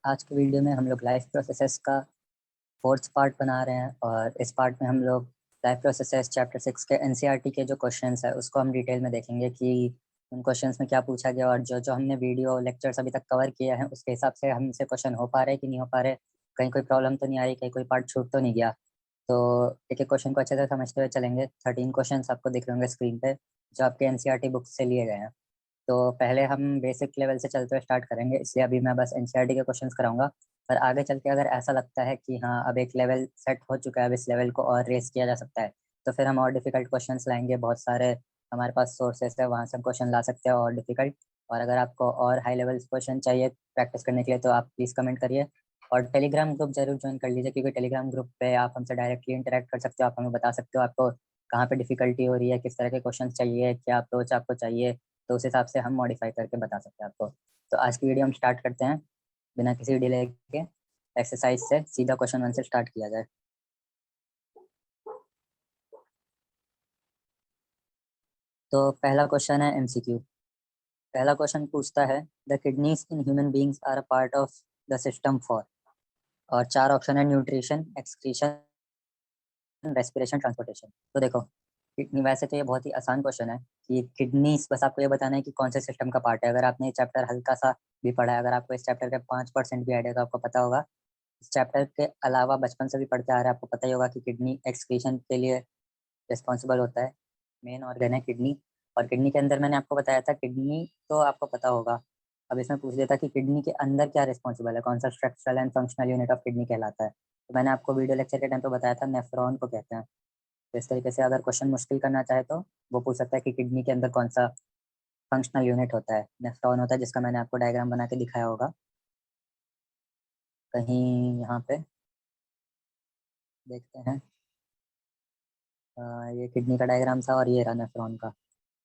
आज के वीडियो में हम लोग लाइफ प्रोसेसेस का फोर्थ पार्ट बना रहे हैं और इस पार्ट में हम लोग लाइफ प्रोसेसेस चैप्टर 6 के एनसीईआरटी के जो क्वेश्चंस है उसको हम डिटेल में देखेंगे कि उन क्वेश्चंस में क्या पूछा गया और जो जो हमने वीडियो लेक्चर्स अभी तक कवर किए हैं उसके हिसाब से हमसे क्वेश्चन हो पा रहे कि नहीं हो पा रहे, कहीं कोई प्रॉब्लम तो नहीं आ रही, कहीं कोई पार्ट छूट तो नहीं गया। तो एक एक क्वेश्चन को अच्छे से समझते हुए चलेंगे। 13 क्वेश्चन आपको दिख रहे होंगे स्क्रीन पे जो आपके एनसीईआरटी बुक से लिए गए हैं। तो पहले हम बेसिक लेवल से चलते हुए स्टार्ट करेंगे, इसलिए अभी मैं बस एनसीईआरटी के क्वेश्चंस कराऊंगा। पर आगे चल के अगर ऐसा लगता है कि हाँ अब एक लेवल सेट हो चुका है, अब इस लेवल को और रेस किया जा सकता है, तो फिर हम और डिफिकल्ट क्वेश्चंस लाएंगे। बहुत सारे हमारे पास सोर्सेस है, वहाँ से हम क्वेश्चन ला सकते हैं और डिफिकल्ट। और अगर आपको और हाई लेवल क्वेश्चन चाहिए प्रैक्टिस करने के लिए तो आप प्लीज़ कमेंट करिए। और टेलीग्राम ग्रुप जरूर ज्वाइन कर लीजिए, क्योंकि टेलीग्राम ग्रुप पे आप हमसे डायरेक्टली इंटरेक्ट कर सकते हो। आप हमें बता सकते हो आपको कहाँ पे डिफिकल्टी हो रही है, किस तरह के क्वेश्चन चाहिए, क्या अप्रोच आपको चाहिए, तो उस हिसाब से हम मॉडिफाई करके बता सकते हैं आपको। तो आज की वीडियो हम स्टार्ट करते हैं बिना किसी डिले के। एक्सरसाइज से सीधा क्वेश्चन 1 से स्टार्ट किया जाए। तो पहला क्वेश्चन है एमसीक्यू। पहला क्वेश्चन पूछता है the kidneys in human beings are a part of the system for, और चार ऑप्शन है न्यूट्रिशन, एक्सक्रीशन, रेस्पिरेशन, ट्रांसपोर्टेशन। तो देखो किडनी, वैसे तो ये बहुत ही आसान क्वेश्चन है कि किडनीज, बस आपको ये बताना है कि कौन से सिस्टम का पार्ट है। अगर आपने ये चैप्टर हल्का सा भी पढ़ा है, अगर आपको इस चैप्टर के 5% भी आइडिया तो आपको पता होगा। इस चैप्टर के अलावा बचपन से भी पढ़ते आ रहे हैं, आपको पता ही होगा कि किडनी एक्सक्रीशन के लिए रिस्पॉन्सिबल होता है। मेन ऑर्गन है किडनी। और किडनी के अंदर मैंने आपको बताया था किडनी, तो आपको पता होगा। अब इसमें पूछ देता कि किडनी के अंदर क्या रिस्पॉन्सिबल है, कौन सा structural and functional unit of kidney कहलाता है। तो मैंने आपको वीडियो लेक्चर के टाइम पे बताया था नेफ्रॉन को कहते हैं। तो इस तरीके से अगर क्वेश्चन मुश्किल करना चाहे तो वो पूछ सकता है कि किडनी के अंदर कौन सा फंक्शनल यूनिट होता है। नेफ्रॉन होता है, जिसका मैंने आपको डायग्राम बना के दिखाया होगा कहीं यहाँ पे। देखते हैं। ये किडनी का डायग्राम था और ये रहा नेफ्रॉन का।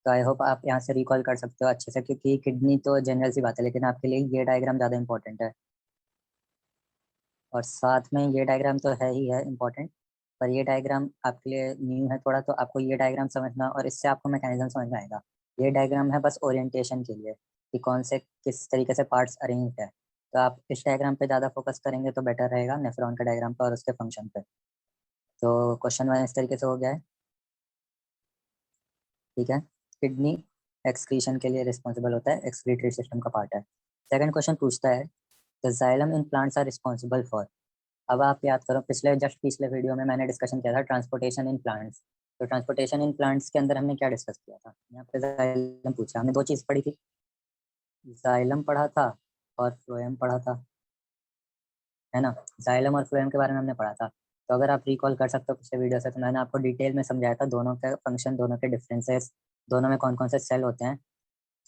तो आई होप आप यहाँ से रिकॉल कर सकते हो अच्छे से, क्योंकि किडनी तो जनरल सी बात है, लेकिन आपके लिए ये डायग्राम ज़्यादा इंपॉर्टेंट है। और साथ में ये डायग्राम तो है ही है इम्पोर्टेंट, पर ये डायग्राम आपके लिए न्यू है थोड़ा, तो आपको ये डायग्राम समझना और इससे आपको मैकेनिज्म समझ में आएगा। ये डायग्राम है बस ओरिएंटेशन के लिए कि कौन से किस तरीके से पार्ट्स अरेंज है। तो आप इस डायग्राम पे ज़्यादा फोकस करेंगे तो बेटर रहेगा, नेफ्रॉन के डायग्राम पे और उसके फंक्शन पे। तो क्वेश्चन 1 इस तरीके से हो गया है। ठीक है। किडनी एक्सक्रीशन के लिए रिस्पॉन्सिबल होता है, एक्सक्रीटरी सिस्टम का पार्ट है। सेकंड क्वेश्चन पूछता है the xylem in plants are responsible for. अब आप याद करो, पिछले वीडियो में मैंने डिस्कशन किया था ट्रांसपोर्टेशन इन प्लांट्स। तो ट्रांसपोर्टेशन इन प्लांट्स के अंदर हमने क्या डिस्कस किया था, यहाँ पे जाइलम पूछा, हमने दो चीज़ पढ़ी थी। जाइलम पढ़ा था और फ्लोएम पढ़ा था, है ना। जाइलम और फ्लोएम के बारे में हमने पढ़ा था। तो अगर आप रिकॉल कर सकते हो पिछले वीडियो से, तो मैंने आपको डिटेल में समझाया था दोनों के फंक्शन, दोनों के डिफरेंसेस, दोनों में कौन कौन से सेल होते हैं।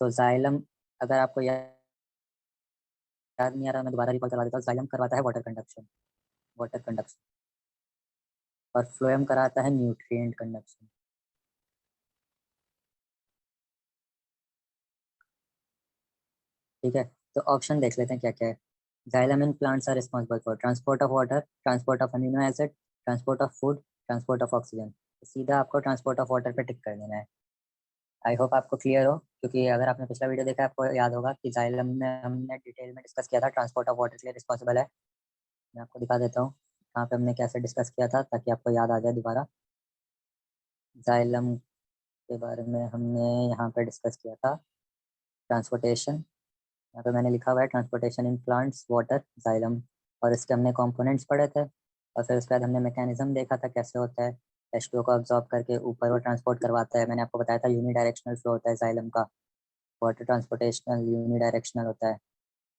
तो जाइलम, अगर आपको याद नहीं आ रहा, मैं दोबारा रिकॉल करवा देता हूँ। जाइलम करवाता है वाटर कंडक्शन, वाटर कंडक्शन। और फ्लोएम कराता है न्यूट्रिएंट कंडक्शन। ठीक है। तो ऑप्शन देख लेते हैं क्या क्या है। Xylem in plants are responsible for transport of water, transport of amino acid, transport of food, transport of oxygen. सीधा आपको ट्रांसपोर्ट ऑफ वाटर पे टिक कर देना है। आई होप आपको क्लियर हो, क्योंकि अगर आपने पिछला वीडियो देखा है, आपको याद होगा कि जाइलम में हमने डिटेल में डिस्कस किया था, ट्रांसपोर्ट ऑफ वाटर के लिए रिस्पॉन्सिबल है। मैं आपको दिखा देता हूँ यहाँ पे हमने कैसे डिस्कस किया था, ताकि आपको याद आ जाए दोबारा। जाइलम के बारे में हमने यहाँ पे डिस्कस किया था ट्रांसपोर्टेशन। यहाँ पे मैंने लिखा हुआ है transportation in plants water xylem. और इसके हमने कंपोनेंट्स पढ़े थे, और फिर उसके बाद हमने मैकेनिज्म देखा था कैसे होता है। H2O को अब्जॉर्ब करके ऊपर वो ट्रांसपोर्ट करवाता है। मैंने आपको बताया था यूनिडायरेक्शनल फ्लो होता है जाइलम का। वाटर ट्रांसपोर्टेशनल यूनिडायरेक्शनल होता है,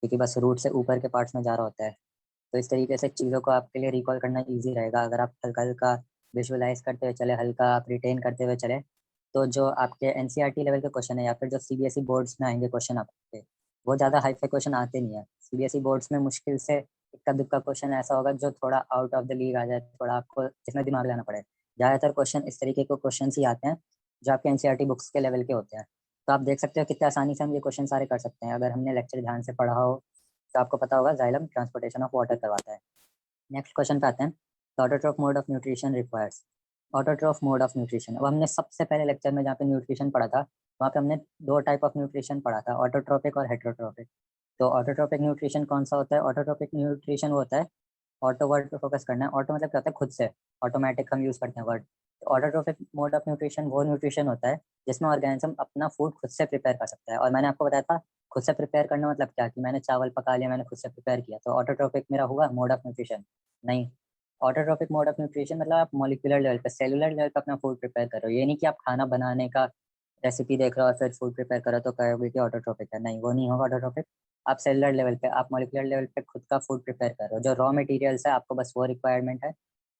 क्योंकि बस रूट से ऊपर के पार्ट्स में जा रहा होता है। तो इस तरीके से चीज़ों को आपके लिए रिकॉल करना ईजी रहेगा, अगर आप हल्का हल्का विजुअलाइज करते हुए चले, हल्का आप रिटेन करते हुए चले। तो जो आपके एनसीईआरटी लेवल के क्वेश्चन है, या फिर जो सीबीएसई बोर्ड्स में आएंगे क्वेश्चन आपके, वो ज़्यादा हाईफाई क्वेश्चन आते नहीं है। सीबीएसई बोर्ड्स में मुश्किल से इक्का दुक्का क्वेश्चन ऐसा होगा जो थोड़ा आउट ऑफ द लीग आ जाए, थोड़ा आपको जिसमें दिमाग लगाना पड़े। ज़्यादातर क्वेश्चन इस तरीके के क्वेश्चन ही आते हैं जो आपके एनसीईआरटी बुक्स के लेवल के होते हैं। तो आप देख सकते हो कितने आसानी से हम ये क्वेश्चन सारे कर सकते हैं, अगर हमने लेक्चर ध्यान से पढ़ा हो। तो आपको पता होगा जाइलम ट्रांसपोर्टेशन ऑफ वाटर करवाता है। नेक्स्ट क्वेश्चन पे आते हैं। Autotroph mode of nutrition requires. Autotroph mode of nutrition, अब हमने सबसे पहले लेक्चर में जहाँ पे न्यूट्रिशन पढ़ा था, वहाँ पे हमने दो टाइप ऑफ न्यूट्रिशन पढ़ा था, ऑटोट्रोपिक और हेट्रोट्रोपिक। तो ऑटोट्रोपिक न्यूट्रिशन कौन सा होता है? ऑटोट्रोपिक न्यूट्रिशन वो होता है, ऑटो वर्ड पे फोकस करना है। ऑटो मतलब क्या होता है? खुद से, ऑटोमेटिक हम यूज़ करते हैं word. Autotrophic mode of nutrition वो न्यूट्रिशन होता है जिसमें ऑर्गेनिज्म अपना फूड खुद से प्रिपेयर कर सकता है। और मैंने आपको बताया था खुद से प्रिपेयर करना मतलब क्या, कि मैंने चावल पका लिया, मैंने खुद से प्रिपेयर किया, तो ऑटोट्रोपिक मेरा हुआ मोड ऑफ न्यूट्रिशन? नहीं। ऑटोट्रोपिक मोड ऑफ न्यूट्रिशन मतलब आप मॉलिक्यूलर लेवल पे, सेलुलर लेवल पे अपना फूड प्रिपेयर कर रहे हो। ये नहीं कि आप खाना बनाने का रेसिपी देख रहे हो और फिर फूड प्रिपेयर करो तो कहोगे कि ऑटोट्रोपिक है। नहीं, वो नहीं होगा ऑटोट्रोपिक। आप सेलुलर लेवल पे, आप मॉलिक्यूलर लेवल पे खुद का फूड प्रिपेयर कर रहे हो। जो रॉ मटेरियल्स है आपको बस वो रिक्वायरमेंट है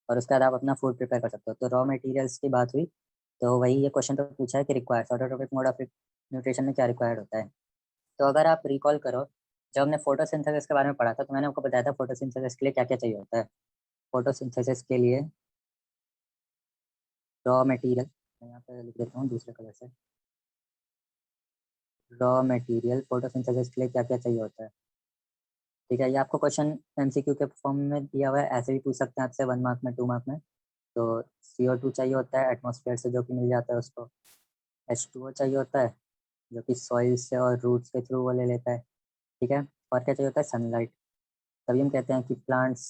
और उसके बाद आप अपना फूड प्रिपेयर कर सकते हो। तो रॉ मटेरियल्स की बात हुई, तो वही ये क्वेश्चन तो पूछा है कि requires autotrophic mode of nutrition में क्या रिक्वायर्ड होता है। तो अगर आप रिकॉल करो, जब हमने फोटोसिंथेसिस के बारे में पढ़ा था तो मैंने आपको बताया था फोटोसिंथेसिस के लिए क्या क्या चाहिए होता है। फोटोसिंथेसिस के लिए रॉ मटेरियल, मैं यहाँ पे लिख देता हूँ दूसरे कलर से, रॉ मटेरियल फोटोसिंथेसिस के लिए क्या क्या चाहिए होता है। ठीक है, ये आपको क्वेश्चन एमसीक्यू के फॉर्म में दिया हुआ है, ऐसे भी पूछ सकते हैं आपसे 1 मार्क में, 2 मार्क में। तो CO2 चाहिए होता है एटमॉस्फेयर से जो कि मिल जाता है उसको। H2O चाहिए होता है जो कि सॉइल से और रूट्स के थ्रू वो ले लेता है। ठीक है, और क्या चाहिए होता है? सनलाइट। तभी हम कहते हैं कि प्लांट्स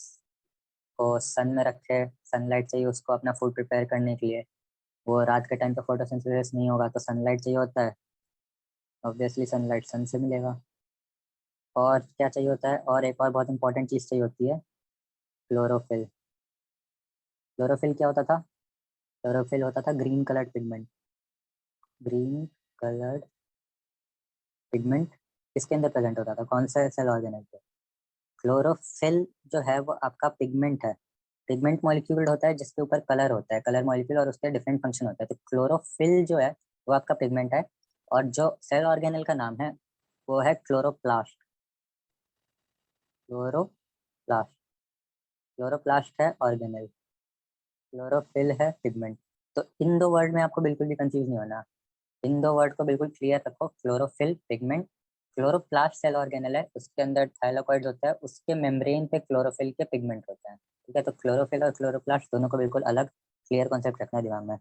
को सन में रखे, सनलाइट चाहिए उसको अपना फूड प्रिपेयर करने के लिए। वो रात के टाइम पे फोटोसिंथेसिस नहीं होगा तो सनलाइट चाहिए होता है, ऑब्वियसली सनलाइट सन से मिलेगा। और क्या चाहिए होता है? और एक और बहुत इंपॉर्टेंट चीज़ चाहिए होती है, क्लोरोफिल। क्लोरोफिल क्या होता था? क्लोरोफिल होता था green coloured pigment. Green coloured pigment किसके अंदर प्रेजेंट होता था? कौन से सेल ऑर्गेनेल पे? क्लोरोफिल जो है वो आपका पिगमेंट है। पिगमेंट मॉलिक्यूल होता है जिसके ऊपर कलर होता है, कलर मॉलिक्यूल, और उसके डिफरेंट फंक्शन होता है। तो क्लोरोफिल जो है वो आपका पिगमेंट है। और जो सेल ऑर्गेनेल का नाम है वो है क्लोरोप्लास्ट। क्लोरोप्लास्ट, क्लोरोप्लास्ट है ऑर्गेनेल, क्लोरोफिल है पिगमेंट। तो इन दो वर्ड में आपको बिल्कुल भी कंफ्यूज नहीं होना। इन दो वर्ड को बिल्कुल क्लियर रखो, chlorophyll, pigment. Chloroplast cell organelle है, उसके अंदर थाइलाकॉइड्स होता है, उसके मेम्ब्रेन पे क्लोरोफिल के पिगमेंट होते हैं। ठीक है, तो क्लोरोफिल और क्लोरोप्लास्ट दोनों को बिल्कुल अलग क्लियर कॉन्सेप्ट रखना है दिमाग में।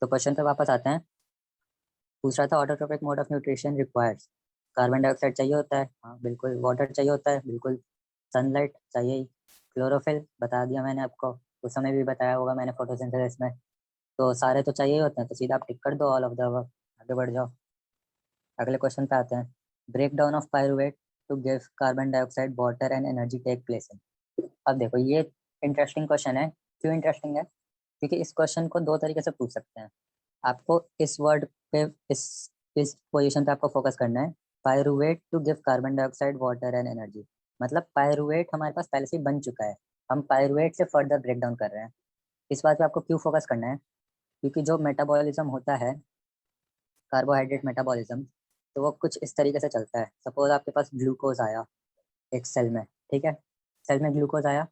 तो क्वेश्चन पे वापस आते हैं। पूछ रहा था autotrophic mode of nutrition requires, carbon dioxide चाहिए होता है, हाँ बिल्कुल। वाटर चाहिए होता है, बिल्कुल। सनलाइट चाहिए ही। क्लोरोफिल बता दिया मैंने आपको, उस समय भी बताया होगा मैंने फोटोसिंथेसिस में। तो सारे तो चाहिए ही होते हैं, तो सीधा आप टिक कर दो ऑल ऑफ द अबव, आगे बढ़ जाओ। अगले क्वेश्चन पे आते हैं। Break down of pyruvate to give carbon dioxide water and energy take place in. अब देखो ये इंटरेस्टिंग क्वेश्चन है। क्यों इंटरेस्टिंग है? क्योंकि इस क्वेश्चन को दो तरीके से पूछ सकते हैं। आपको इस वर्ड पे, इस पोजीशन पे आपको फोकस करना है। Pyruvate to give carbon dioxide water and energy, मतलब पायरुवेट हमारे पास पहले से ही बन चुका है, हम पायरुवेट से फर्दर ब्रेक डाउन कर रहे हैं। इस बात पे आपको क्यों फोकस करना है? क्योंकि जो मेटाबॉलिज्म होता है, कार्बोहाइड्रेट मेटाबॉलिज्म, तो वो कुछ इस तरीके से चलता है। सपोज आपके पास ग्लूकोज आया एक सेल में, ठीक है, सेल में ग्लूकोज आया,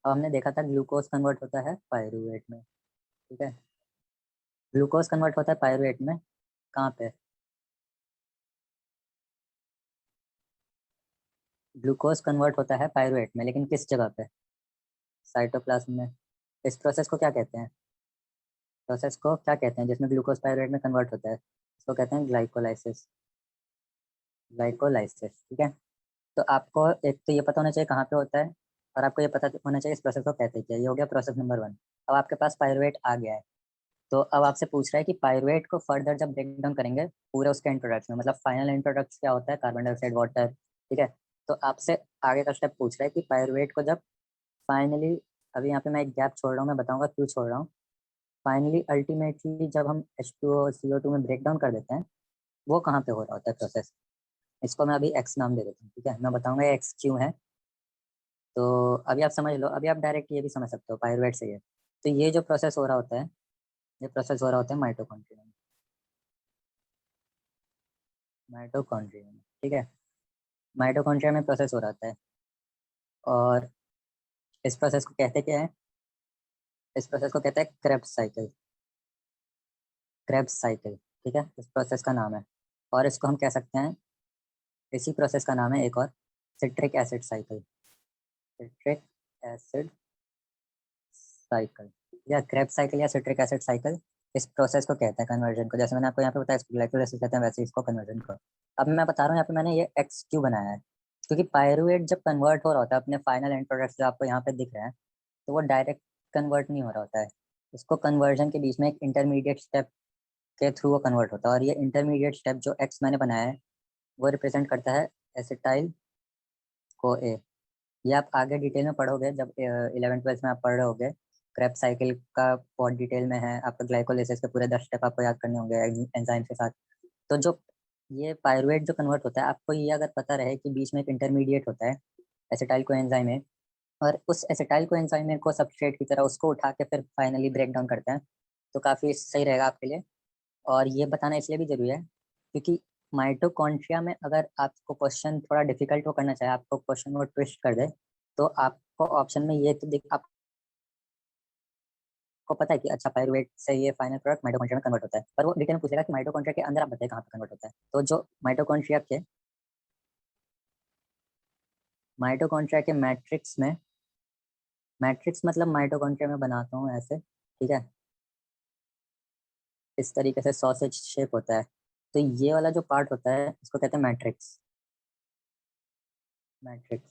और हमने देखा था ग्लूकोज कन्वर्ट होता है पायरुवेट में। ठीक है, ग्लूकोज कन्वर्ट होता है पायरुवेट में, कहाँ पे? ग्लूकोज कन्वर्ट होता है पायरुवेट में, लेकिन किस जगह पे? साइटोप्लाज्म में। इस प्रोसेस को क्या कहते हैं? प्रोसेस को क्या कहते हैं जिसमें ग्लूकोज पायरुवेट में कन्वर्ट होता है? इसको कहते हैं ग्लाइकोलाइसिस। ग्लाइकोलाइसिस, ठीक है। तो आपको एक तो ये पता होना चाहिए कहाँ पे होता है, और आपको ये पता होना चाहिए इस प्रोसेस को कहते हैं क्या। ये हो गया प्रोसेस नंबर 1। अब आपके पास पायरुवेट आ गया है, तो अब आपसे पूछ रहा है कि पायरुवेट को फर्दर जब ब्रेक डाउन करेंगे पूरे उसके एंड प्रोडक्ट्स में, मतलब फाइनल एंड प्रोडक्ट्स क्या होता है? Carbon dioxide, water. ठीक है, तो आपसे आगे का स्टेप पूछ रहा है कि पायरुवेट को जब फाइनली, अभी यहाँ पे मैं एक गैप छोड़ रहा हूँ, मैं बताऊंगा क्यों छोड़ रहा हूँ। फाइनली अल्टीमेटली जब हम H2O CO2 में ब्रेक डाउन कर देते हैं, वो कहाँ पे हो रहा होता है प्रोसेस? इसको मैं अभी एक्स नाम दे देता हूँ, ठीक है, मैं बताऊंगा एक्स क्यों है। तो अभी आप समझ लो, अभी आप डायरेक्ट ये भी समझ सकते हो पायरुवेट से ये। तो ये जो प्रोसेस हो रहा होता है, ये प्रोसेस हो रहा होता है माइटोकॉन्ड्रिया में। माइटोकॉन्ड्रिया में, ठीक है, माइटोकॉन्ड्रिया में प्रोसेस हो रहा होता है। और इस प्रोसेस को कहते क्या है? इस प्रोसेस को कहते हैं क्रेब्स साइकिल। क्रेब्स साइकिल, ठीक है, इस प्रोसेस का नाम है। और इसको हम कह सकते हैं, इसी प्रोसेस का नाम है एक और, citric acid cycle. Citric acid cycle या क्रेब्स साइकिल या सिट्रिक एसिड साइकिल, इस प्रोसेस को कहते हैं कन्वर्जन को। जैसे मैंने आपको यहाँ पे बताया इसको ग्लाइकोलाइसिस कहते हैं, वैसे इसको कन्वर्जन को। अब मैं बता रहा हूँ यहाँ पे मैंने ये एक्स क्यों बनाया है। क्योंकि पायरुवेट जब कन्वर्ट हो रहा होता है अपने फाइनल एंड प्रोडक्ट्स जो आपको यहाँ पे दिख रहे हैं, तो वो डायरेक्ट कन्वर्ट नहीं हो रहा होता है। उसको कन्वर्जन के बीच में एक इंटरमीडिएट स्टेप के थ्रू वो कन्वर्ट होता है, और ये इंटरमीडिएट स्टेप जो एक्स मैंने बनाया है वो रिप्रेजेंट करता है एसिटाइल को ए। ये आप आगे डिटेल में पढ़ोगे जब 11th 12th में आप पढ़ रहे होगे। क्रेब्स साइकिल का बहुत डिटेल में है, आपका ग्लाइकोलाइसिस के पूरे 10 स्टेप आपको याद करने होंगे एंजाइम के साथ। तो जो ये पायरुवेट जो कन्वर्ट होता है, आपको ये अगर पता रहे कि बीच में एक इंटरमीडिएट होता है एसिटाइल को एंजाइम है, और उस एसिटाइल को एंजाइम को सबस्ट्रेट की तरह उसको उठा के फिर फाइनली ब्रेक डाउन करते हैं, तो काफ़ी सही रहेगा आपके लिए। और ये बताना इसलिए भी ज़रूरी है क्योंकि माइटोकॉन्ड्रिया में अगर आपको क्वेश्चन थोड़ा डिफिकल्ट वो करना चाहे, आपको क्वेश्चन वो ट्विस्ट कर दे, तो आपको ऑप्शन में ये तो दिख आपको पता है कि अच्छा पायरुवेट से ये फाइनल प्रोडक्ट माइटोकॉन्ड्रिया में कन्वर्ट होता है, पर वो डिटेल में पूछेगा कि माइटोकॉन्ड्रिया के अंदर आप बताइए कहाँ पे कन्वर्ट होता है। तो जो माइटोकॉन्ड्रिया के मैट्रिक्स मतलब माइटोकॉन्ड्रिया में बनाता हूँ ऐसे, ठीक है, इस तरीके से सॉसेज शेप होता है। तो ये वाला जो पार्ट होता है इसको कहते हैं matrix. Matrix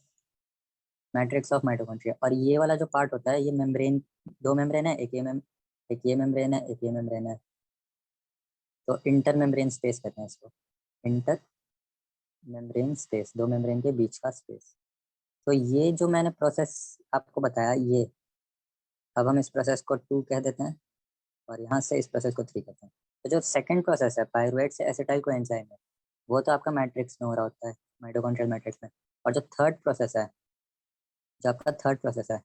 matrix of mitochondria. और ये वाला जो पार्ट होता है ये मेम्ब्रेन, दो मेम्ब्रेन है, एक ये मेम्ब्रेन है, एक ये मेम्ब्रेन है। तो इंटर मेम्ब्रेन स्पेस कहते हैं इसको, इंटर मेम्ब्रेन स्पेस, दो मेम्ब्रेन के बीच का स्पेस। तो ये जो मैंने प्रोसेस आपको बताया ये, अब हम इस प्रोसेस को 2 कह देते हैं और यहाँ से इस प्रोसेस को 3 कहते हैं। तो जो सेकंड प्रोसेस है पायरुवेट से एसिटाइल को एंजाइम है, वो तो आपका मैट्रिक्स में हो रहा होता है, माइटोकॉन्ड्रियल मैट्रिक्स में। और जो थर्ड प्रोसेस है, जो आपका थर्ड प्रोसेस है,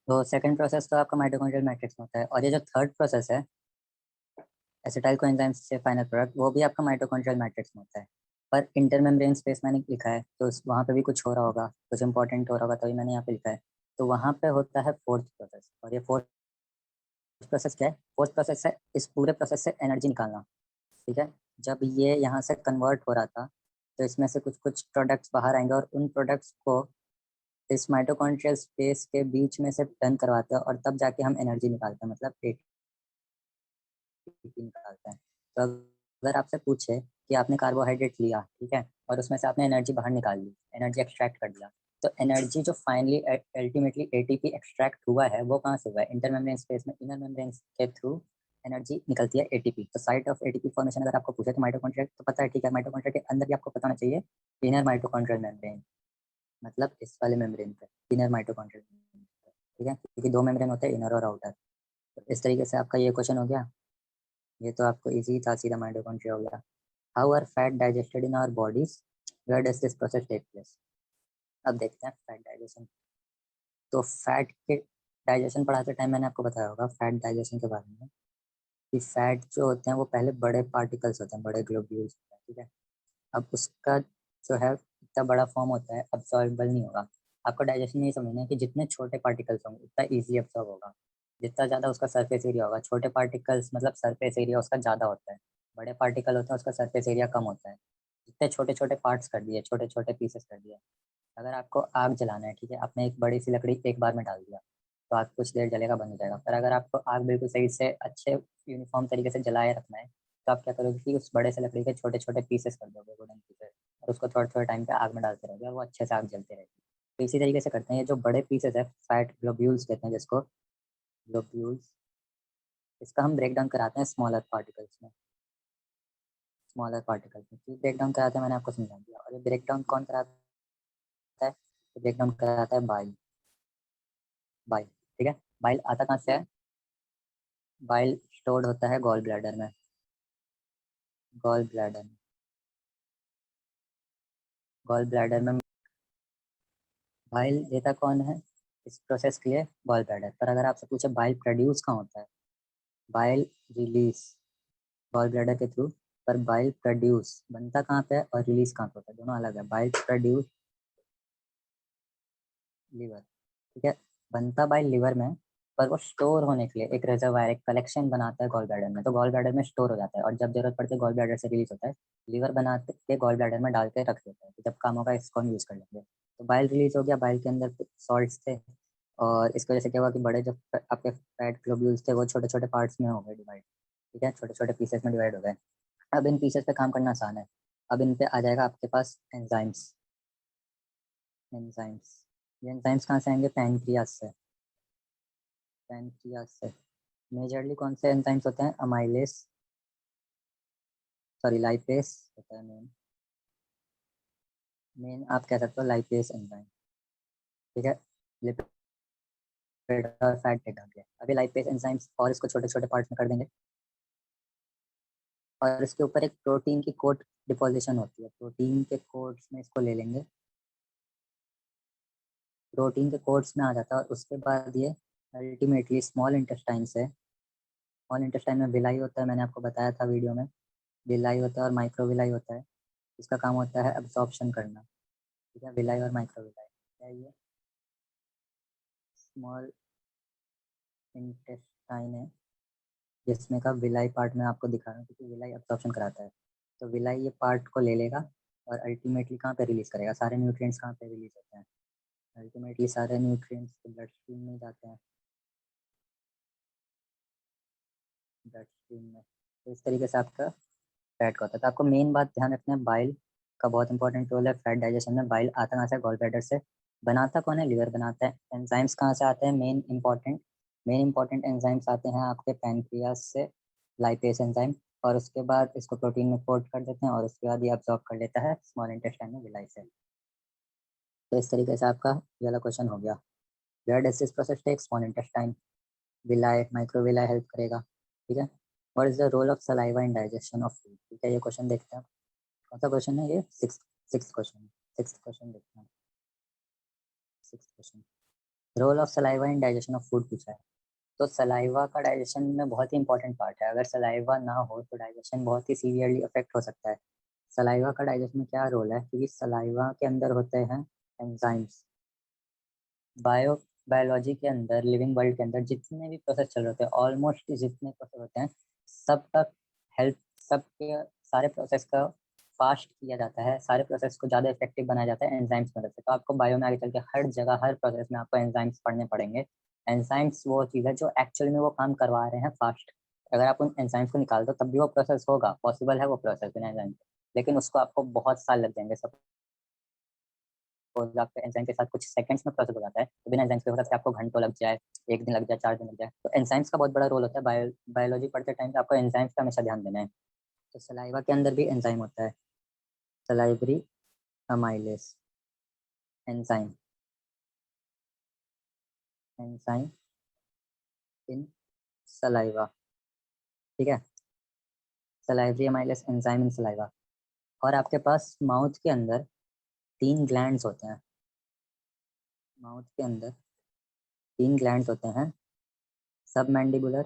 तो सेकंड प्रोसेस तो आपका माइटोकॉन्ड्रियल मैट्रिक्स में होता है, और ये जो थर्ड प्रोसेस है एसिटाइल कोएंजाइम से फाइनल प्रोडक्ट, वो भी आपका माइटोकॉन्ड्रियल मैट्रिक्स में होता है। पर इंटरमेम्ब्रेन स्पेस मैंने लिखा है, तो वहाँ पे भी कुछ हो रहा होगा, कुछ इंपॉर्टेंट हो रहा होगा, तभी मैंने यहाँ पे लिखा है। तो वहाँ पे होता है फोर्थ प्रोसेस, और ये फोर्थ प्रोसेस क्या है? फोर्थ प्रोसेस है इस पूरे प्रोसेस से एनर्जी निकालना, ठीक है। जब ये यहाँ से कन्वर्ट हो रहा था, तो इसमें से कुछ कुछ प्रोडक्ट्स बाहर आएंगे, और उन प्रोडक्ट्स को इस माइटोकॉन्ड्रियल स्पेस के बीच में से टर्न करवाते हैं, और तब जाके हम एनर्जी निकालते हैं, मतलब एटीपी निकालते हैं। तो अगर आपसे पूछे कि आपने कार्बोहाइड्रेट लिया, ठीक है, और उसमें से आपने एनर्जी बाहर निकाल ली, एनर्जी एक्सट्रैक्ट कर दिया, तो एनर्जी जो फाइनली अल्टीमेटली एटीपी एक्सट्रैक्ट हुआ है वो कहाँ से हुआ है? इंटरमेम्ब्रेन स्पेस में, इनर मेम्ब्रेन के थ्रू एनर्जी निकलती है एटीपी। तो साइट ऑफ एटीपी फॉर्मेशन अगर आपको पूछे तो माइटोकॉन्ड्रिया तो पता है, ठीक है, माइटोकॉन्ड्रिया के अंदर भी आपको पता होना चाहिए इनर माइटोकॉन्ड्रियल मेम्ब्रेन, मतलब इस वाले मेम्ब्रेन पे इनर माइटोकॉन्ड्रियल, ठीक है, क्योंकि दो मेम्ब्रेन होते हैं, इनर और आउटर। तो इस तरीके से आपका ये क्वेश्चन हो गया। ये तो आपको इजी था, सीधा माइटोकॉन्ड्रिया हो गया। How are fat digested in our bodies, where does this process take place? अब देखते हैं फैट डाइजेशन। तो फैट के डाइजेशन पढ़ाते टाइम मैंने आपको बताया होगा फैट डाइजेशन के बारे में, कि फैट जो होते हैं वो पहले बड़े पार्टिकल्स होते हैं, बड़े ग्लोब्यूल्स होते हैं, ठीक है। अब उसका जो है इतना बड़ा फॉर्म होता है, अब्सॉर्बल नहीं होगा। आपको डाइजेशन में ये समझना है कि जितने छोटे पार्टिकल्स होंगे उतना ईजी अब्सॉर्ब होगा, जितना ज़्यादा उसका सरफेस एरिया होगा। छोटे पार्टिकल्स मतलब सरफेस एरिया उसका ज़्यादा होता है, बड़े पार्टिकल होते हैं उसका सरफेस एरिया कम होता है। जितने छोटे छोटे पार्ट्स कर दिए, छोटे छोटे पीसेस कर दिए। अगर आपको आग जलाना है, ठीक है, आपने एक बड़ी सी लकड़ी एक बार में डाल दिया, तो आग कुछ देर जलेगा, बंद हो जाएगा। पर अगर आपको आग बिल्कुल सही से अच्छे यूनिफॉर्म तरीके से जलाए रखना है, तो आप क्या करोगे कि उस बड़े से लकड़ी के छोटे छोटे पीसेस कर दोगे, वुडन पीसेस, और उसको थोड़े थोड़े टाइम पे आग में डालते रहोगे, और वो अच्छे से आग जलते रहेगी। तो इसी तरीके से करते हैं। ये जो बड़े पीसेस है फैट ग्लोब्यूल्स कहते हैं जिसको, ग्लोब्यूल्स, इसका हम ब्रेक डाउन कराते हैं स्मॉलर पार्टिकल्स में। स्मॉलर पार्टिकल्स में क्यों ब्रेक डाउन कराते हैं मैंने आपको समझा दिया। और ये ब्रेक डाउन कौन कराता है? तो ब्रेक डाउन कराता है बाइल। बाइल, ठीक है। बाइल आता कहाँ से है? बाइल स्टोर्ड होता है गॉल ब्लैडर में। गॉल ब्लैडर में, गॉल ब्लैडर में बाइल देता कौन है इस प्रोसेस के लिए? Gall bladder. पर अगर आपसे पूछे बाइल प्रोड्यूस कहाँ होता है? बाइल रिलीज गॉल ब्लैडर के थ्रू। पर बाइल प्रोड्यूस बनता कहाँ पे है और रिलीज कहाँ पे होता है? दोनों अलग है। बाइल प्रोड्यूस लीवर, ठीक है, बनता बाइल लिवर में, पर वो स्टोर होने के लिए एक रिजर्वायर, एक कलेक्शन बनाता है गॉल ब्लैडर में। तो गॉल ब्लैडर में स्टोर हो जाता है, और जब जरूरत पड़ती है गॉल ब्लैडर से रिलीज होता है। लिवर बनाते के गॉल ब्लैडर में डाल के रख देता है कि जब काम होगा इसको हम यूज़ कर लेंगे। तो बाइल रिलीज हो गया, बाइल के अंदर सॉल्ट्स थे, और इसकी वजह से क्या हुआ कि बड़े जो आपके फैट ग्लोब्यूल्स थे वो छोटे छोटे पार्ट्स में हो गए डिवाइड, ठीक है, छोटे छोटे पीसेस में डिवाइड हो गए। अब इन पीसेस पे काम करना आसान है। अब इन पे आ जाएगा आपके पास एंजाइम्स। एंजाइम्स, ये एंजाइम्स कहाँ से आएंगे? पैनक्रियास से। पैनक्रियास से मेजरली कौन से एंजाइम्स होते हैं? अमाइलेस, सॉरी लाइपेस होता है मेन। मेन आप कह सकते हो लाइपेस एंजाइम। ठीक है, लिपिड और फैट डाल के अभी लाइपेस एंजाइम्स, और इसको छोटे छोटे पार्ट्स में कर देंगे, और इसके ऊपर एक प्रोटीन की कोट डिपोजिशन होती है। प्रोटीन के कोट्स में इसको ले लेंगे, प्रोटीन के कोट्स में आ जाता है, और उसके बाद ये अल्टीमेटली स्मॉल इंटेस्टाइन से, स्मॉल इंटेस्टाइन में विलाई होता है, मैंने आपको बताया था वीडियो में, विलाई होता है और माइक्रोविलाई होता है। इसका काम होता है एब्जॉर्प्शन करना। ठीक है, विलाई और माइक्रोविलाई क्या है? ये स्मॉल इंटेस्टाइन है, जिसमें का विलाई पार्ट मैं आपको दिखा रहा हूँ, क्योंकि विलाई एब्जॉर्प्शन कराता है। तो विलाई ये पार्ट को ले लेगा और अल्टीमेटली कहाँ पे रिलीज करेगा? सारे न्यूट्रिएंट्स कहाँ पे रिलीज होते हैं? अल्टीमेटली सारे न्यूट्रिएंट्स ब्लड स्ट्रीम में जाते हैं, ब्लड स्ट्रीम में। तो इस तरीके से आपका फैट का होता है। तो आपको मेन बात ध्यान रखना है, बाइल का बहुत इंपॉर्टेंट रोल है फैट डाइजेशन में। बाइल आता कहाँ से? गॉल ब्लैडर से। बनाता कौन है? लीवर बनाता है। एंजाइम्स कहाँ से आते हैं? मेन इंपॉर्टेंट एंजाइम्स आते हैं आपके पैनक्रियास से, लाइपेस एंजाइम। और उसके बाद इसको प्रोटीन में कोट कर देते हैं, और उसके बाद ये अब्जॉर्ब कर लेता है स्मॉल इंटेस्टाइन में विलाई से। तो इस तरीके से आपका ये वाला क्वेश्चन हो गया। Blood acid process take small intestine, villi microvilli help करेगा। ठीक है। What is the role of saliva in digestion of food? ठीक है, ये क्वेश्चन देखते हैं। कौन सा क्वेश्चन है ये? Six question. सिक्स क्वेश्चन देखते हैं। Six question, role of saliva in digestion of food पूछा है। तो सलाइवा का डाइजेशन में बहुत ही इंपॉर्टेंट पार्ट है। अगर सलाइवा ना हो तो डाइजेशन बहुत ही सीवियरली अफेक्ट हो सकता है। सलाइवा का डाइजेशन में क्या रोल है? क्योंकि सलाइवा के अंदर होते हैं एंजाइम्स। बायोलॉजी के अंदर, लिविंग वर्ल्ड के अंदर जितने भी प्रोसेस चल रहे होते हैं, ऑलमोस्ट जितने प्रोसेस होते हैं, सबका हेल्प, सबके सारे प्रोसेस का फास्ट किया जाता है, सारे प्रोसेस को ज़्यादा इफेक्टिव बनाया जाता है एंजाइम्स की मदद से। तो आपको बायो में आगे चल के हर जगह, हर प्रोसेस में आपको एंजाइम्स पढ़ने पड़ेंगे। एंजाइम्स वो चीज़ है जो एक्चुअली में वो काम करवा रहे हैं फास्ट। अगर आप उन एंजाइम्स को निकाल दो तब भी वो प्रोसेस होगा, पॉसिबल है वो प्रोसेस बिना एंजाइम के, लेकिन उसको आपको बहुत साल लग जाएंगे। आपके एंजाइम के साथ कुछ सेकंड्स में प्रोसेस हो जाता है, तो बिना एंजाइम्स के हो सकता है आपको घंटों लग जाए, एक दिन लग जाए, 4 दिन लग जाए। तो एंजाइम्स का बहुत बड़ा रोल होता है। बायोलॉजी पढ़ते टाइम पे आपको एंजाइम्स का हमेशा ध्यान देना है। तो सलाइवा के अंदर भी एंजाइम होता है, सलाइवरी अमाइलेस एंजाइम, एंजाइम इन सलाइवा। ठीक है, सलाइवरी अमाइलेस एंजाइम इन सलाइवा। और आपके पास माउथ के अंदर 3 ग्लैंड्स होते हैं। माउथ के अंदर 3 ग्लैंड्स होते हैं। सब मैंडिबुलर,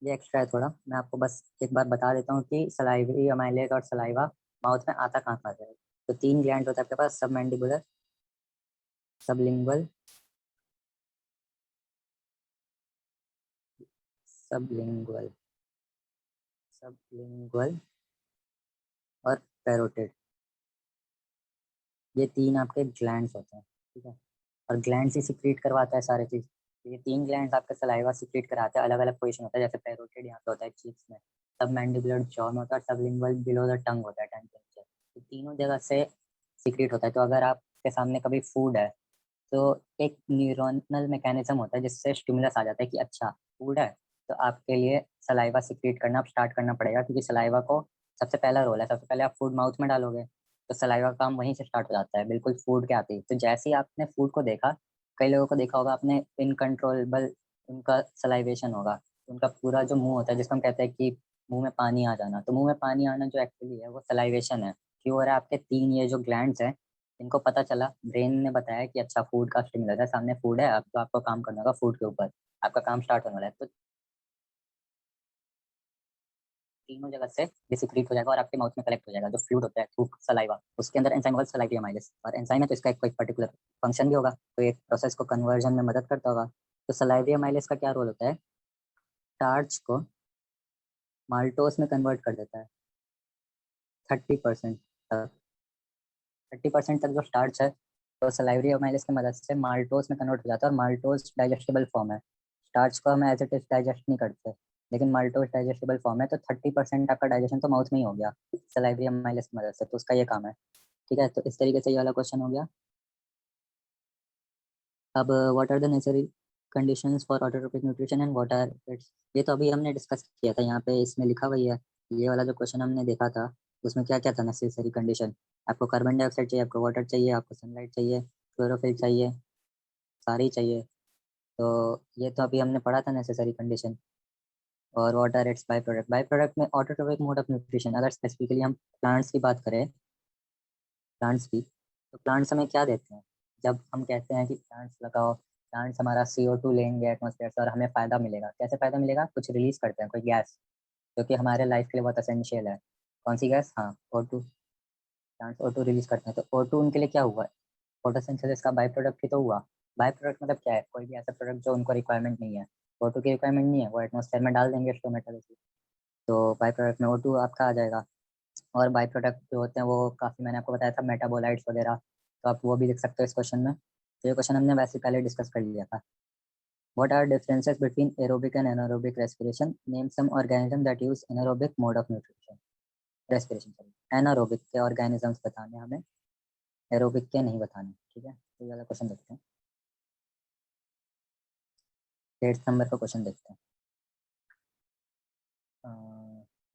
ये एक्स्ट्रा है थोड़ा, मैं आपको बस एक बार बता देता हूँ कि सलाइवरी अमाइलेज और सलाइवा माउथ में आता कहाँ से है। तो 3 ग्लैंड होता है आपके पास, सब मैंडिबुलर, सबलिंगुअल, सबलिंगुअल, सबलिंगुअल और पैरोटिड। ये 3 आपके ग्लैंड्स होते हैं। ठीक है, और ग्लैंड ही सिक्रीट करवाता है सारी चीज़। तो ये 3 ग्लैंड्स आपका सलाइवा सिक्रीट कराते हैं। अलग अलग पोजीशन होता है, जैसे पैरोटिड यहाँ पे होता है चीक्स में, सब मैंडिबुलर जॉ में होता है, सबलिंगुअल बिलो द टंग होता है, टंग के नीचे। तो तीनों जगह से सिक्रीट होता है। तो अगर आपके सामने कभी फूड है, तो एक न्यूरोनल मैकेनिज्म होता है जिससे स्टिमुलस आ जाता है कि अच्छा फूड है, तो आपके लिए सलाइवा सिक्रीट करना आप स्टार्ट करना पड़ेगा, क्योंकि सलाइवा को सबसे पहला रोल है। सबसे पहले आप फूड माउथ में डालोगे, तो सलाइवा का काम वहीं से स्टार्ट हो जाता है, बिल्कुल फूड के आते ही। तो जैसे ही आपने फूड को देखा, कई लोगों को देखा होगा आपने, इनकंट्रोलेबल उनका सलाइवेशन होगा। उनका पूरा जो मुंह होता है, जिसको हम कहते हैं कि मुंह में पानी आ जाना, तो मुंह में पानी आना जो एक्चुअली है वो सलाइवेशन है। क्यों हो रहा है? आपके 3 ये जो ग्लैंड्स हैं, इनको पता चला, ब्रेन ने बताया कि अच्छा फूड का स्टिमुलस है, सामने फूड है, अब तो आपको काम करना होगा फूड के ऊपर, आपका काम स्टार्ट होने वाला है। तो तीनों जगह से ये सिक्रीट हो जाएगा और आपके माउथ में कलेक्ट हो जाएगा, जो फ्लूइड होता है थूक सलाइवा, उसके अंदर एंजाइम होगा सलाइवरी अमाइलेस। और एंजाइम है तो इसका एक कोई पर्टिकुलर फंक्शन भी होगा, तो एक प्रोसेस को कन्वर्जन में मदद करता होगा। तो सलाइवरी अमाइलेस का क्या रोल होता है? स्टार्च को माल्टोस में कन्वर्ट कर देता है 30% तक। 30% तक जो स्टार्च है, तो सलाइवरी अमाइलेस की मदद से माल्टोस में कन्वर्ट हो जाता है, और माल्टोस डाइजेस्टेबल फॉर्म है। स्टार्च को हम एज इट इज डाइजेस्ट नहीं करते, लेकिन माल्टोज डाइजेस्टेबल फॉर्म है, तो 30% आपका डाइजेशन तो माउथ में ही हो गया सलाइवरी अमाइलेज की मदद से, तो उसका ये काम है। ठीक है, तो इस तरीके से ये वाला क्वेश्चन हो गया। अब what are the necessary conditions for autotrophic nutrition and what are its, ये तो अभी हमने डिस्कस किया था, यहाँ पे इसमें लिखा हुआ ही है। ये वाला जो क्वेश्चन हमने देखा था उसमें क्या क्या था नेसेसरी कंडीशन। आपको कार्बन डाइऑक्साइड चाहिए, आपको वाटर चाहिए, आपको सनलाइट चाहिए, क्लोरोफिल चाहिए, सारी चाहिए। तो ये तो अभी हमने पढ़ा था नेसेसरी कंडीशन। और what are its by product में ऑटोट्रोपिक मोड ऑफ न्यूट्रिशन, अगर स्पेसिफिकली हम प्लांट्स की बात करें, प्लांट्स की, तो प्लांट्स हमें क्या देते हैं? जब हम कहते हैं कि प्लांट्स लगाओ, प्लांट्स हमारा CO2 लेंगे एटमोसफेयर से और हमें फ़ायदा मिलेगा। कैसे फ़ायदा मिलेगा? कुछ रिलीज करते हैं, कोई गैस, जो कि हमारे लाइफ के लिए बहुत असेंशियल है। कौन सी गैस? हाँ, O2। प्लांट्स O2 रिलीज करते हैं, तो O2 उनके लिए क्या हुआ? फोटोसिंथेसिस का बाय प्रोडक्ट ही तो हुआ। बाय प्रोडक्ट मतलब क्या है? कोई भी ऐसा प्रोडक्ट जो उनको रिक्वायरमेंट नहीं है, O2 की रिक्वायरमेंट नहीं है, वो एटमोसफेयर में डाल देंगे स्टोमेटोलॉजी, तो बाय प्रोडक्ट में O2 आपका आ जाएगा। और बाय प्रोडक्ट जो होते हैं वो काफ़ी, मैंने आपको बताया था, मेटाबोलाइट्स वगैरह, तो आप वो भी लिख सकते हो इस क्वेश्चन में। तो ये क्वेश्चन हमने वैसे पहले डिस्कस कर लिया था। What are differences between aerobic and anaerobic respiration, name some organism that use anaerobic mode of nutrition respiration. Sorry, anaerobic के ऑर्गेनिजम्स बताने हमें, एरोबिक के नहीं बताने। ठीक है, तो ये वाला क्वेश्चन देखते हैं। 8 नंबर का क्वेश्चन देखते हैं,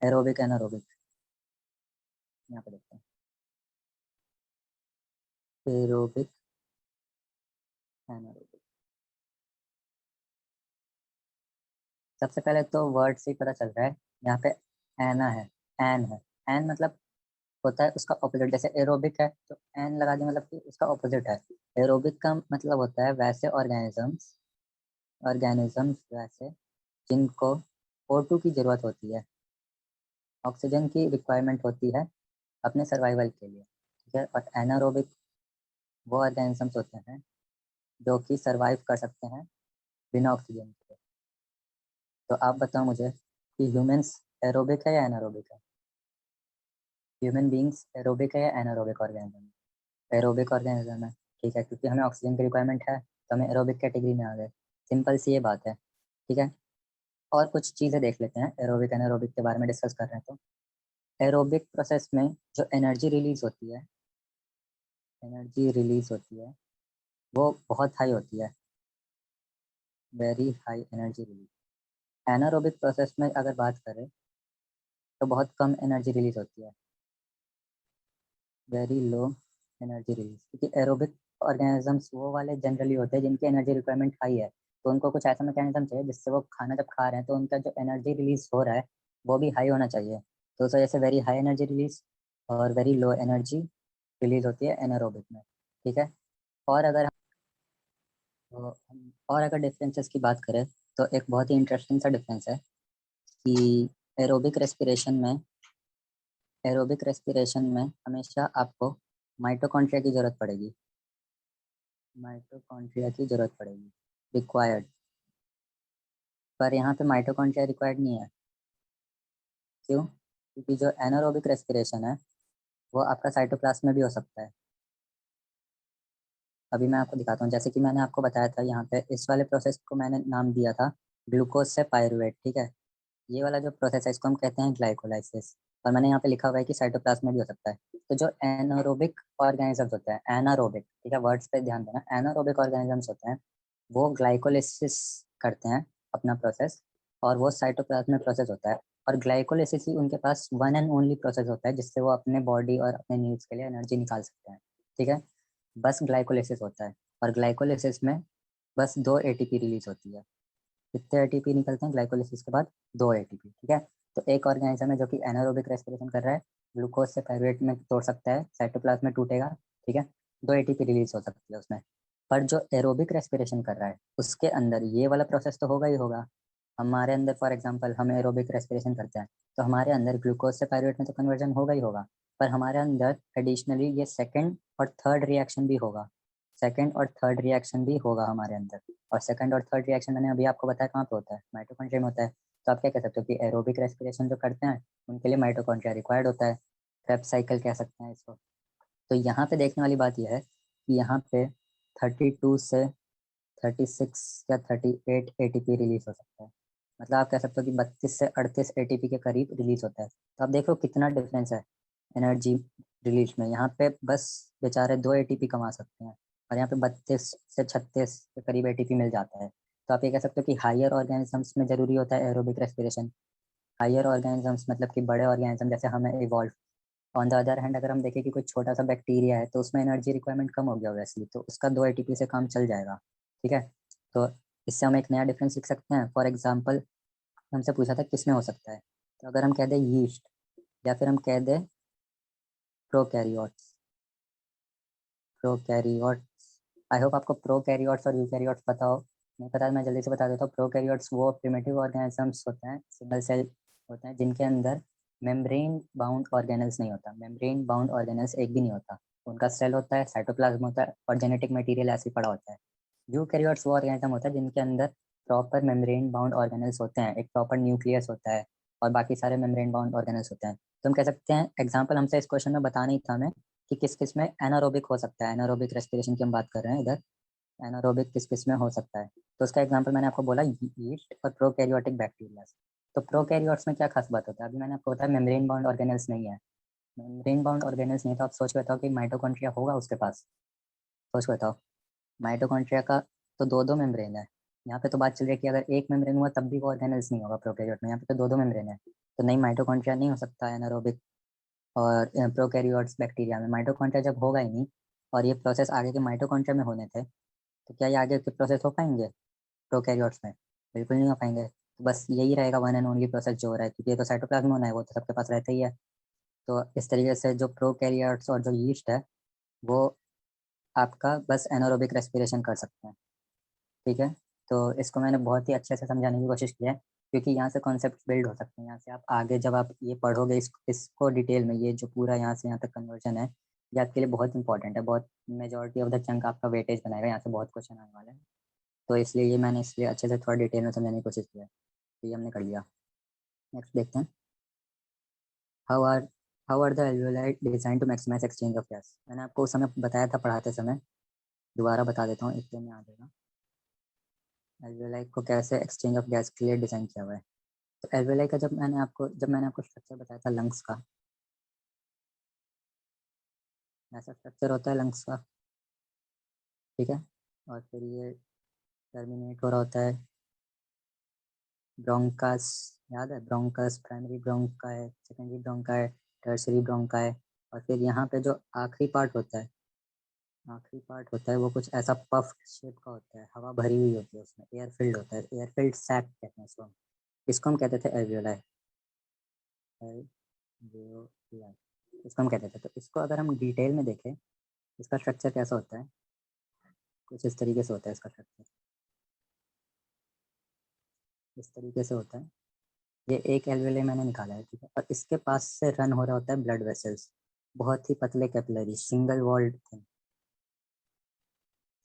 एरोबिक एनारोबिक, यहाँ पे देखते हैं एरोबिक एनारोबिक। सबसे पहले तो वर्ड से ही पता चल रहा है, यहाँ पे एना है, एन है। एन मतलब होता है उसका ऑपोजिट, जैसे एरोबिक है तो एन लगा दिया, मतलब कि उसका ऑपोजिट है। एरोबिक का मतलब होता है वैसे ऑर्गेनिजम्स, ऑर्गेनिजम्स वैसे जिनको O2 की जरूरत होती है, ऑक्सीजन की रिक्वायरमेंट होती है अपने सर्वाइवल के लिए। ठीक है, और एनारोबिक वो ऑर्गेनिजम्स होते हैं जो कि सर्वाइव कर सकते हैं बिना ऑक्सीजन के। तो आप बताओ मुझे कि ह्यूमंस एरोबिक है या एनारोबिक है? ह्यूमन बींग्स एरोबिक है या एनारोबिक ऑर्गेनिज्म? एरोबिक ऑर्गेनिज्म है। ठीक है, क्योंकि हमें ऑक्सीजन की रिक्वायरमेंट है तो हमें एरोबिक कैटेगरी में आ गए। सिंपल सी ये बात है। ठीक है, और कुछ चीज़ें देख लेते हैं एरोबिक एनारोबिक के बारे में डिस्कस कर रहे हैं तो। एरोबिक प्रोसेस में जो एनर्जी रिलीज होती है, एनर्जी रिलीज होती है वो बहुत हाई होती है, very high energy release. Anaerobic process में अगर बात करें तो बहुत कम एनर्जी रिलीज होती है, वेरी लो एनर्जी रिलीज। क्योंकि एरोबिक ऑर्गेनिजम्स वो वाले जनरली होते हैं जिनकी एनर्जी रिक्वायरमेंट हाई है, तो उनको कुछ ऐसा मैकेनिज्म चाहिए जिससे वो खाना जब खा रहे हैं तो उनका जो एनर्जी रिलीज हो रहा है वो भी हाई होना चाहिए। तो उस वजह से वेरी हाई एनर्जी रिलीज और वेरी लो एनर्जी रिलीज होती है एनारोबिक में। ठीक है, और अगर और अगर डिफरेंसेस की बात करें तो एक बहुत ही इंटरेस्टिंग सा डिफरेंस है कि एरोबिक रेस्पिरेशन में, एरोबिक रेस्पिरेशन में हमेशा आपको माइटोकॉन्ड्रिया की जरूरत पड़ेगी, माइटोकॉन्ड्रिया की जरूरत पड़ेगी, रिक्वायर्ड। पर यहाँ पे माइटोकॉन्ड्रिया रिक्वायर्ड नहीं है। क्यों? क्योंकि जो एनारोबिक रेस्पिरेशन है वो आपका साइटोप्लाज्म में भी हो सकता है। अभी मैं आपको दिखाता हूँ, जैसे कि मैंने आपको बताया था, यहाँ पे इस वाले प्रोसेस को मैंने नाम दिया था ग्लूकोज से पायरुवेट। ठीक है, ये वाला जो प्रोसेस है इसको हम कहते हैं ग्लाइकोलाइसिस, और मैंने यहाँ पे लिखा हुआ है कि साइटोप्लाज्म में भी हो सकता है। तो जो एनारोबिक ऑर्गेनिजम्स होते हैं, एनारोबिक, ठीक है, वर्ड्स पे ध्यान देना, एनारोबिक ऑर्गेनिजम्स होते हैं वो ग्लाइकोलिसिस करते हैं अपना प्रोसेस, और वो साइटोप्लाज्म में प्रोसेस होता है। और ग्लाइकोलिसिस ही उनके पास वन एंड ओनली प्रोसेस होता है जिससे वो अपने बॉडी और अपने नीड्स के लिए एनर्जी निकाल सकते हैं। ठीक है, बस ग्लाइकोलिसिस होता है, और ग्लाइकोलिसिस में बस 2 ATP रिलीज होती है। कितने एटीपी निकलते हैं ग्लाइकोलिसिस के बाद? 2 ATP। ठीक है, तो एक ऑर्गेनिज्म है जो कि एनारोबिक रेस्पिरेशन कर रहा है, ग्लूकोज से पायरुवेट में तोड़ सकता है, साइटोप्लाज्म में टूटेगा। ठीक है, 2 ATP रिलीज हो सकती है उसमें। पर जो एरोबिक रेस्पिरेशन कर रहा है उसके अंदर ये वाला प्रोसेस तो होगा ही होगा। हमारे अंदर फॉर एग्जांपल हम एरोबिक रेस्पिरेशन करते हैं तो हमारे अंदर ग्लूकोज से पायरुवेट में तो कन्वर्जन होगा ही होगा, पर हमारे अंदर एडिशनली ये सेकंड और थर्ड रिएक्शन भी होगा, सेकंड और थर्ड रिएक्शन भी होगा हमारे अंदर। और सेकंड और थर्ड रिएक्शन मैंने अभी आपको बताया कहाँ पे होता है, माइटोकॉन्ड्रिया में होता है। तो आप क्या कह सकते हो कि एरोबिक रेस्पिरेशन जो करते हैं उनके लिए माइटोकॉन्ड्रिया रिक्वायर्ड होता है, क्रेब्स साइकिल कह सकते हैं इसको। तो यहाँ पे देखने वाली बात यह है कि यहाँ पे 32 से 36 या 38 ATP रिलीज हो सकता है। मतलब आप कह सकते हो कि 32 से 38 एटीपी के करीब रिलीज होता है। तो आप देख लो कितना डिफरेंस है एनर्जी रिलीज में। यहाँ पे बस बेचारे 2 एटीपी कमा सकते हैं और यहाँ पे 32 से 36 के करीब एटीपी मिल जाता है। तो आप ये कह सकते हो कि हायर ऑर्गेनिजम्स में जरूरी होता है एरोबिक रेस्पिरेशन। हायर ऑर्गेनिजम्स मतलब कि बड़े ऑर्गेनिज्म जैसे हमें evolve. On the other hand अगर हम देखें कि कोई छोटा सा बैक्टीरिया है तो उसमें एनर्जी रिक्वायरमेंट कम हो गया वैसे, तो उसका 2 एटीपी से काम चल जाएगा। ठीक है, तो इससे हम एक नया डिफरेंस सीख सकते हैं। फॉर एग्जाम्पल हमसे पूछा था किस में हो सकता है, तो अगर हम कह दें यीस्ट या फिर हम कह दें प्रोकैरियोट्स। प्रोकैरियोट्स, आई होप आपको प्रोकैरियोट्स और यूकैरियोट्स पता हो। नहीं पता तो मैं जल्दी से बता देता हूँ। प्रोकैरियोट्स वो प्रिमिटिव ऑर्गेनिजम्स होते हैं, सिंगल सेल होते हैं, जिनके अंदर मेम्ब्रेन बाउंड ऑर्गेनल्स नहीं होता। मेम्ब्रेन बाउंड ऑर्गेनल्स एक भी नहीं होता। उनका सेल होता है, साइटोप्लाज्म होता है और जेनेटिक मटेरियल ऐसे पड़ा होता है। यूकैरियोट्स वो ऑर्गेनिज्म होता है जिनके अंदर प्रॉपर मेम्ब्रेन बाउंड ऑर्गेनल्स होते हैं, एक प्रॉपर न्यूक्लियस होता है और बाकी सारे मेम्ब्रेन बाउंड ऑर्गेनल्स होते हैं। तो हम कह सकते हैं, एग्जाम्पल हमसे इस क्वेश्चन में बताना ही था हमें कि किस किस में एनारोबिक हो सकता है। एनारोबिक रेस्पिरेशन की हम बात कर रहे हैं इधर। एनारोबिक किस किस में हो सकता है, तो उसका एग्जांपल मैंने आपको बोला यीस्ट और प्रोकैरियोटिक बैक्टीरिया। तो प्रोकैरियोट्स में क्या खास बात होता है, अभी मैंने आपको बताया मेम्ब्रेन बाउंड ऑर्गेनल्स नहीं है। मेम्ब्रेन बाउंड ऑर्गेनल्स नहीं, तो आप सोच के बताओ कि माइटोकॉन्ड्रिया होगा उसके पास। सोच के बताओ, माइटोकॉन्ड्रिया का तो दो दो मेम्ब्रेन है। यहाँ पे तो बात चल रही है कि अगर एक मेम्ब्रेन हुआ तब भी वो ऑर्गेनल्स नहीं होगा प्रोकैरियोट में। यहाँ पे तो दो दो मेम्ब्रेन है, तो नहीं माइटोकॉन्ड्रिया नहीं हो सकता एनारोबिक। और प्रोकैरियोट्स बैक्टीरिया में माइटोकॉन्ड्रिया जब होगा ही नहीं और ये प्रोसेस आगे के माइटोकॉन्ड्रिया में होने थे, तो क्या ये आगे के प्रोसेस हो पाएंगे प्रोकैरियोट्स में? बिल्कुल नहीं हो पाएंगे। तो बस यही रहेगा वन एंड ओनली प्रोसेस जो हो रहा है, क्योंकि ये तो साइटोप्लाज्म होना है, वो तो सबके पास रहता ही है। तो इस तरीके से जो प्रोकैरियोट्स और जो यीस्ट है वो आपका बस एनारोबिक रेस्पिरेशन कर सकते हैं। ठीक है, तो इसको मैंने बहुत ही अच्छे से समझाने की कोशिश की है, क्योंकि यहाँ से कॉन्सेप्ट बिल्ड हो सकते हैं। यहाँ से आप आगे जब आप ये पढ़ोगे इसको डिटेल में, ये जो पूरा यहाँ से यहाँ तक कन्वर्जन है, ये आपके लिए बहुत इंपॉर्टेंट है। बहुत मेजोरिटी ऑफ द चंक आपका वेटेज बनाएगा, यहाँ से बहुत क्वेश्चन आने वाले हैं। तो इसलिए ये मैंने इसलिए अच्छे से थोड़ा डिटेल में समझाने की कोशिश की है। तो ये हमने कर लिया। नेक्स्ट देखते हैं, how are how are the alveoli design to maximise exchange of gas. मैंने आपको उस समय बताया था पढ़ाते समय, दोबारा बता देता हूँ, इतने में आ जाएगा। एल्वेओलाई को कैसे एक्सचेंज ऑफ गैस के लिए डिजाइन किया हुआ है। तो एल्वेओलाई का जब मैंने आपको स्ट्रक्चर बताया था लंग्स का, ऐसा स्ट्रक्चर होता है लंग्स का। ठीक है, और फिर ये टर्मिनेट हो रहा होता है ब्रोंकास। याद है, ब्रोंकस, प्राइमरी ब्रोंका है, सेकेंडरी ब्रोंका है, टर्सरी ब्रोंका है। और फिर यहाँ पे जो आखिरी पार्ट होता है वो कुछ ऐसा पफ्ड शेप का होता है, हवा भरी हुई होती है उसमें, एयर फिल्ड होता है, एयर फिल्ड सैक कहते हैं इसको हम। इसको हम कहते थे एल्वियोलाई। एल्वियोलाई इसको हम कहते थे। तो इसको अगर हम डिटेल में देखें, इसका स्ट्रक्चर कैसा होता है, कुछ इस तरीके से होता है इसका स्ट्रक्चर। इस तरीके से होता है। ये एक एल्वियोलाई मैंने निकाला है, ठीक है, और इसके पास से रन हो रहा होता है ब्लड वेसल्स, बहुत ही पतले capillary, single walled thing,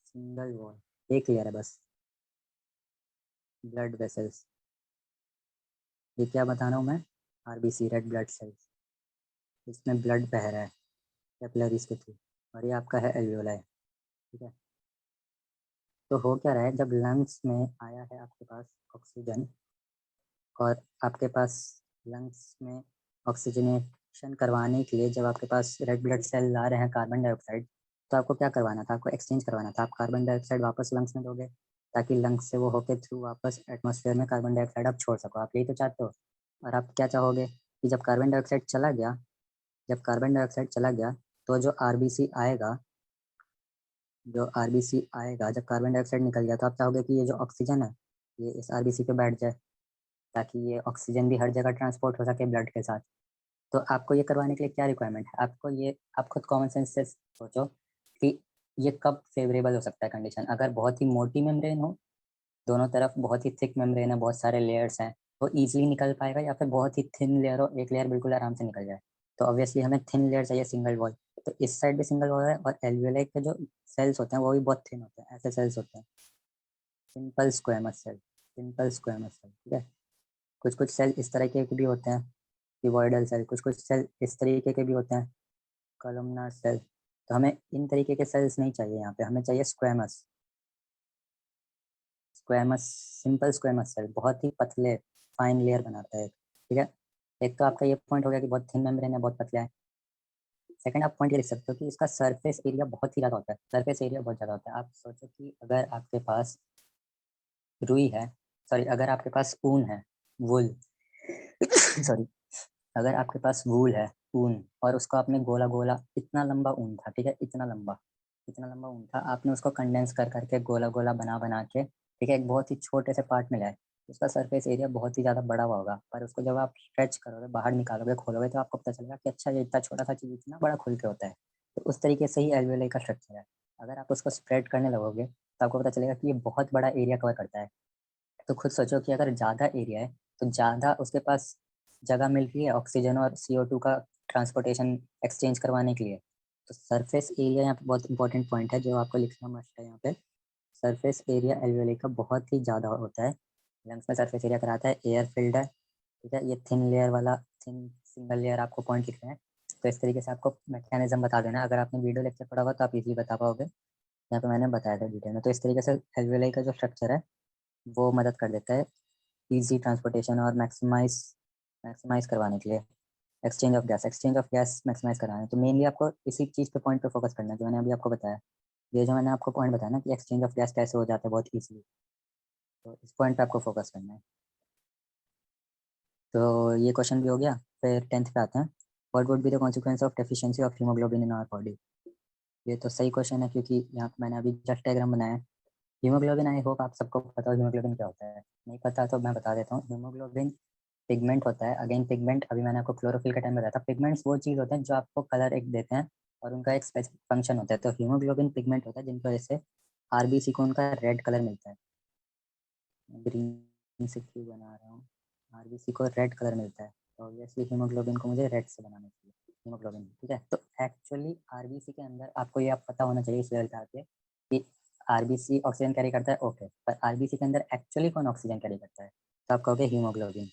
single wall, एक लेयर है बस, ब्लड वेसल्स। ये क्या बता रहा हूँ मैं, आरबीसी, रेड ब्लड सेल्स। इसमें ब्लड बह रहा है कैपिलरीज के थ्रू, और ये आपका है एल्वियोलाई। ठीक है, तो हो क्या रहा है, जब लंग्स में आया है आपके पास ऑक्सीजन, और आपके पास लंग्स में ऑक्सीजनेशन करवाने के लिए जब आपके पास रेड ब्लड सेल ला रहे हैं कार्बन डाइऑक्साइड, तो आपको क्या करवाना था, आपको एक्सचेंज करवाना था। आप कार्बन डाइऑक्साइड वापस लंग्स में दोगे, ताकि लंग्स से वो होके थ्रू वापस एटमॉस्फेयर में कार्बन डाइऑक्साइड आप छोड़ सको। आप यही तो चाहते हो। और आप क्या चाहोगे कि जब कार्बन डाइऑक्साइड चला गया, तो जो आरबीसी आएगा, जब कार्बन डाइऑक्साइड निकल गया, तो आप चाहोगे कि ये जो ऑक्सीजन है ये इस आरबीसी पे बैठ जाए, ताकि ये ऑक्सीजन भी हर जगह ट्रांसपोर्ट हो सके ब्लड के साथ। तो आपको ये करवाने के लिए क्या रिक्वायरमेंट है, आप खुद कॉमन सेंस से सोचो कि ये कब फेवरेबल हो सकता है कंडीशन। अगर बहुत ही मोटी मेम्ब्रेन हो, दोनों तरफ बहुत ही थिक मेम्ब्रेन है, बहुत सारे लेयर्स हैं, तो ईजिली निकल पाएगा, या फिर बहुत ही थिन लेयर हो, एक लेयर बिल्कुल आराम से निकल जाए। तो ऑब्वियसली हमें थिन लेयर चाहिए, सिंगल वॉल। तो इस साइड भी सिंगल वॉल है, और एल्वियोलाई के जो सेल्स होते हैं वो भी बहुत थिन होते हैं, ऐसे सेल्स होते हैं, सिंपल स्क्वेमस सेल। ठीक है, कुछ कुछ सेल इस तरीके के भी होते हैं, क्यूबॉइडल सेल, कुछ कुछ सेल इस तरीके के भी होते हैं, कॉलमनार सेल। तो हमें इन तरीके के सेल्स नहीं चाहिए, यहाँ पे हमें चाहिए स्क्वेमस, सिंपल स्क्वेमस सेल, बहुत ही पतले फाइन लेयर बनाता है, ठीक है। एक तो आपका ये पॉइंट हो गया कि बहुत थिन मेम्ब्रेन है, बहुत पतला है। सेकंड आप पॉइंट ये लिख सकते हो कि इसका सरफेस एरिया बहुत ही ज़्यादा होता है, सरफेस एरिया बहुत ज़्यादा होता है। आप सोचो कि अगर आपके पास रुई है, सॉरी अगर आपके पास ऊन है, वुल सॉरी अगर आपके पास वूल है, ऊन, और उसको आपने गोला गोला, इतना लंबा ऊन था, ठीक है, इतना लंबा ऊन था, आपने उसको कंडेंस कर करके गोला गोला बना बना के, ठीक है, एक बहुत ही छोटे से पार्ट में लाए। उसका सरफेस एरिया बहुत ही ज़्यादा बड़ा हुआ होगा, पर उसको जब आप स्ट्रेच करोगे, बाहर निकालोगे, खोलोगे, तो आपको पता चलेगा कि अच्छा ये इतना छोटा सा चीज़ इतना बड़ा खुल के होता है। तो उस तरीके से ही एल्वेओलाई का स्ट्रक्चर है। अगर आप उसको स्प्रेड करने लगोगे तो आपको पता चलेगा कि ये बहुत बड़ा एरिया कवर करता है। तो खुद सोचो कि अगर ज़्यादा एरिया है तो ज़्यादा उसके पास जगह मिल रही है ऑक्सीजन और CO2 का ट्रांसपोर्टेशन एक्सचेंज करवाने के लिए। तो सरफेस एरिया यहाँ पे बहुत इंपॉर्टेंट पॉइंट है जो आपको लिखना मस्ट है यहाँ पे। सरफेस एरिया एल्वेओली का बहुत ही ज़्यादा होता है। लंग्स में सरफेस एरिया कराता है, एयर फिल्ड है, ठीक है। ये थिन लेयर वाला, थिन सिंगल लेयर आपको पॉइंट लिखना है। तो इस तरीके से आपको मैकेनिज्म बता देना है। अगर आपने वीडियो लेक्चर पढ़ा होगा तो आप इजीली बता पाओगे। यहाँ पे मैंने बताया था डिटेल में। तो इस तरीके से एल्वेओलाई का जो स्ट्रक्चर है वो मदद कर देता है ईजी ट्रांसपोर्टेशन और मैक्सिमाइज मैक्सिमाइज करवाने के लिए, एक्सचेंज ऑफ गैस मैक्सिमाइज कराना है। तो मेनली आपको इसी चीज़ पे पॉइंट पे फोकस करना है जो मैंने अभी आपको बताया। ये जो मैंने आपको पॉइंट बताया ना कि एक्सचेंज ऑफ गैस कैसे हो जाता है बहुत ईजिली, तो इस पॉइंट पे आपको फोकस करना है। तो ये क्वेश्चन भी हो गया। फिर 10th पे आते हैं। What would be the consequence of deficiency of haemoglobin in our body. ये तो सही क्वेश्चन है क्योंकि यहाँ पे मैंने अभी जस्ट डायग्राम बनाया है। हीमोग्लोबिन, आई होप आप सबको पता हो हीमोग्लोबिन क्या होता है। नहीं पता तो मैं बता देता हूँ। हीमोग्लोबिन पिगमेंट होता है। अगेन पिगमेंट, अभी मैंने आपको क्लोरोफिल का टाइम बताया था। पिगमेंट्स वो चीज़ होते हैं जो आपको कलर एक देते हैं और उनका एक स्पेसिफिक फंक्शन होता है। तो हीमोग्लोबिन पिगमेंट होता है जिनकी वजह से आरबीसी को उनका रेड कलर मिलता है। ग्रीन से क्यों बना रहा हूँ, आरबीसी को रेड कलर मिलता है, तो ऑब्वियसली हीमोग्लोबिन को मुझे रेड से बनाना चाहिए हीमोग्लोबिन, ठीक है। तो एक्चुअली आरबीसी के अंदर आपको ये आप पता होना चाहिए इस लेवल पे आके कि आरबीसी ऑक्सीजन कैरी करता है, ओके, पर आरबीसी के अंदर एक्चुअली कौन ऑक्सीजन कैरी करता है, तो आप कहोगे हीमोग्लोबिन,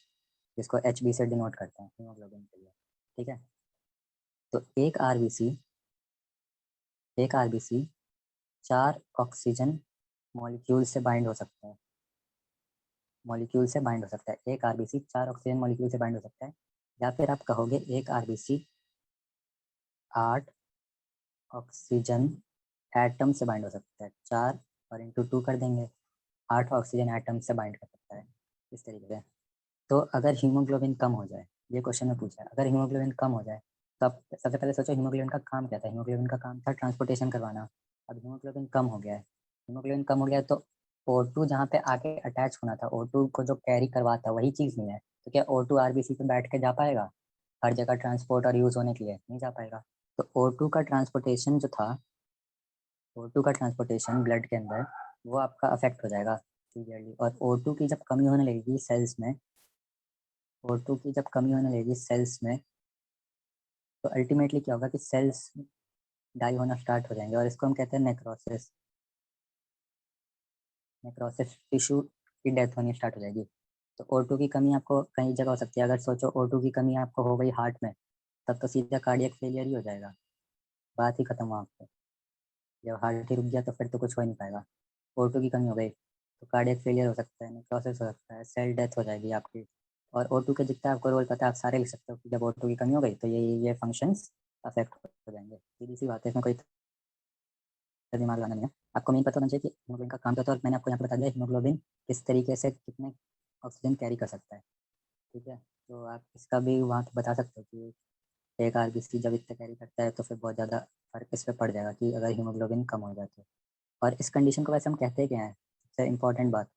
जिसको HB से डिनोट करते हैं हीमोग्लोबिन के लिए, ठीक है। तो एक आरबीसी 4 ऑक्सीजन मॉलिक्यूल से बाइंड हो सकता है, एक आरबीसी 4 ऑक्सीजन मॉलिक्यूल से बाइंड हो सकता है। या फिर आप कहोगे एक आरबीसी 8 ऑक्सीजन एटम से बाइंड हो सकता है। 4 और इंटू 2 कर देंगे, 8 ऑक्सीजन एटम से बाइंड कर सकता है, इस तरीके से। तो अगर हीमोग्लोबिन कम हो जाए, ये क्वेश्चन में पूछा है, अगर हीमोग्लोबिन कम हो जाए तो आप सबसे पहले सोचो हीमोग्लोबिन का काम क्या था। हीमोग्लोबिन का काम था ट्रांसपोर्टेशन करवाना। अब हीमोग्लोबिन कम हो गया है, हीमोग्लोबिन कम हो गया है तो O2 जहाँ पे आके अटैच होना था, O2 को जो कैरी करवाता वही चीज़ नहीं है, तो क्या O2 आरबीसी पे बैठ के जा पाएगा हर जगह ट्रांसपोर्ट और यूज़ होने के लिए? नहीं जा पाएगा। तो O2 का ट्रांसपोर्टेशन जो था, O2 का ट्रांसपोर्टेशन ब्लड के अंदर, वो आपका अफेक्ट हो जाएगा सीवियरली। और O2 की जब कमी होने लगेगी सेल्स में, O2 की जब कमी होने लगेगी सेल्स में, तो अल्टीमेटली क्या होगा कि सेल्स डाई होना स्टार्ट हो जाएंगे और इसको हम कहते हैं नेक्रोसिस। नेक्रोसिस, टिश्यू की डेथ होनी स्टार्ट हो जाएगी। तो O2 की कमी आपको कई जगह हो सकती है। अगर सोचो O2 की कमी आपको हो गई हार्ट में, तब तो सीधा कार्डियक फेलियर ही हो जाएगा, बात ही खत्म हुआ आपको। जब हार्ट ही रुक गया तो फिर तो कुछ हो ही नहीं पाएगा। O2 की कमी हो गई तो कार्डियक फेलियर हो सकता है, नेक्रोसिस हो सकता है, सेल डेथ हो जाएगी आपकी। और O2 के जितना आपको रोल पता है आप सारे लिख सकते हो कि जब O2 की कमी हो गई तो ये फंक्शंस अफेक्ट हो जाएंगे। सीधी सी बात है, इसमें कोई दिमाग लगाना नहीं है। आपको मेन पता होना चाहिए कि हीमोग्लोबिन का काम क्या होता है। और मैंने आपको यहाँ पे बता दिया हीमोग्लोबिन किस तरीके से कितने ऑक्सीजन कैरी कर सकता है, ठीक है। तो आप इसका भी वहाँ पे बता सकते हो कि एक आरबीसी जब इतना कैरी करता है तो फिर बहुत ज़्यादा फर्क इस पर पड़ जाएगा कि अगर हीमोग्लोबिन कम हो जाए तो। और इस कंडीशन को वैसे हम कहते हैं क्या है, सबसे इंपॉर्टेंट बात,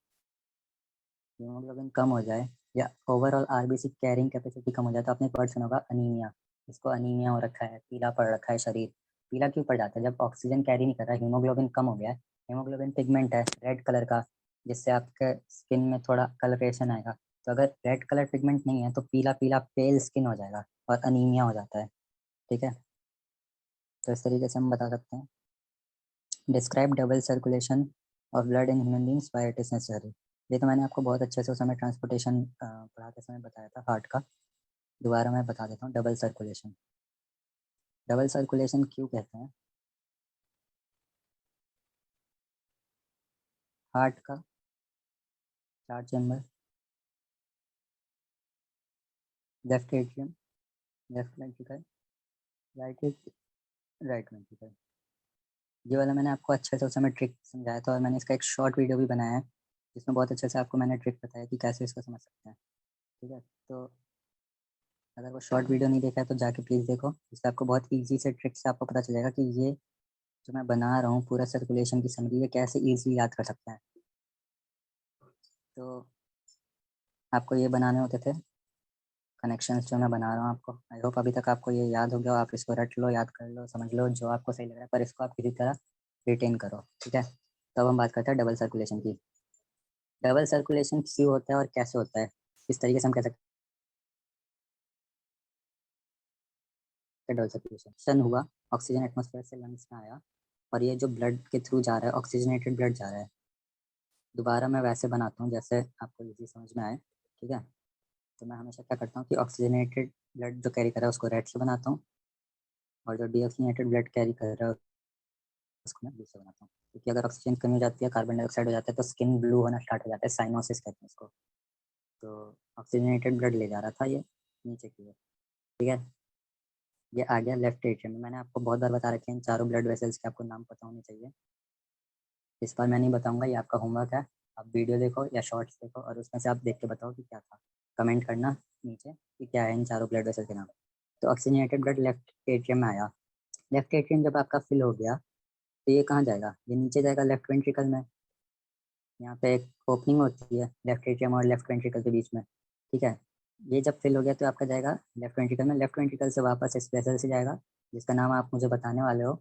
हीमोग्लोबिन कम हो जाए या ओवरऑल आरबीसी कैरिंग कैपेसिटी कम हो जाए तो आपने एक वर्ड सुना होगा अनीमिया। इसको अनीमिया हो रखा है, पीला पड़ रखा है शरीर। पीला क्यों पड़ जाता है? जब ऑक्सीजन कैरी नहीं कर रहा, हीमोग्लोबिन कम हो गया है। हीमोग्लोबिन पिगमेंट है रेड कलर का, जिससे आपके स्किन में थोड़ा कलरेशन आएगा। तो अगर रेड कलर पिगमेंट नहीं है तो पीला पीला पेल स्किन हो जाएगा और अनीमिया हो जाता है, ठीक है। तो इस तरीके से हम बता सकते हैं। Describe double circulation of blood in human beings why it is necessary. ये तो मैंने आपको बहुत अच्छे से उस समय ट्रांसपोर्टेशन पढ़ाते समय बताया था हार्ट का। दोबारा मैं बता देता हूँ। डबल सर्कुलेशन क्यों कहते हैं हार्ट का? 4 chamber, left atrium, left ventricle, right ventricle. ये वाला मैंने आपको अच्छे से उस समय ट्रिक समझाया था और मैंने इसका एक शॉर्ट वीडियो भी बनाया है जिसमें बहुत अच्छे से आपको मैंने ट्रिक बताया कि कैसे इसको समझ सकते हैं। ठीक है, तो अगर वो शॉर्ट वीडियो नहीं देखा है तो जाके प्लीज़ देखो, इससे आपको बहुत ईजी से ट्रिक से आपको पता चलेगा कि ये जो मैं बना रहा हूँ पूरा सर्कुलेशन की समरी, ये कैसे ईजिली याद कर सकते हैं। तो आपको ये बनाने होते थे कनेक्शंस जो मैं बना रहा हूँ आपको। आई होप अभी तक आपको ये याद हो गया, आप इसको रट लो, याद कर लो, समझ लो जो आपको सही लग रहा है, पर इसको आप किसी तरह रिटेन करो। ठीक है, तब हम बात करते हैं डबल सर्कुलेशन की। डबल सर्कुलेशन क्यों होता है और कैसे होता है, किस तरीके से हम कह सकते हैं डबल सर्कुलेशन हुआ, ऑक्सीजन एटमॉस्फेयर से लंग्स में आया और ये जो ब्लड के थ्रू जा रहा है ऑक्सीजनेटेड ब्लड जा रहा है। दोबारा मैं वैसे बनाता हूँ जैसे आपको इजी समझ में आए। ठीक है, तो मैं हमेशा क्या करता हूँ कि ऑक्सीजनेटेड ब्लड जो कैरी कर रहा है उसको रेड से बनाता हूँ और जो डीऑक्सीजनेटेड ब्लड कैरी कर रहा है उसको मैं ब्लू से बनाता हूँ, क्योंकि अगर ऑक्सीजन कमी हो जाती है, कार्बन डाइऑक्साइड हो जाता है, तो स्किन ब्लू होना स्टार्ट हो जाता है, साइनोसिस कहते हैं इसको। तो ऑक्सीजनेटेड ब्लड ले जा रहा था ये नीचे की ओर। ठीक है, ये आ गया लेफ्ट एट्रियम में। मैंने आपको बहुत बार बता रखे हैं इन चारों ब्लड वेसल्स के आपको नाम पता होने चाहिए, इस बार मैं नहीं बताऊंगा, ये आपका होमवर्क है। आप वीडियो देखो या शॉर्ट्स देखो और उसमें से आप देख के बताओ कि क्या था, कमेंट करना नीचे कि क्या है इन चारों ब्लड वेसल के नाम। तो ऑक्सीजनेटेड ब्लड लेफ्ट एट्रियम में आया। लेफ्ट एट्रियम जब आपका फिल हो गया तो ये कहाँ जाएगा, ये नीचे जाएगा लेफ्ट वेंट्रिकल में। यहाँ पे एक ओपनिंग होती है लेफ्ट एट्रियम और लेफ्ट वेंट्रिकल के बीच में। ठीक है, ये जब फिल हो गया तो आपका जाएगा लेफ्ट वेंट्रिकल में, लेफ्ट वेंट्रिकल से वापस इस वेसल से जाएगा जिसका नाम आप मुझे बताने वाले हो।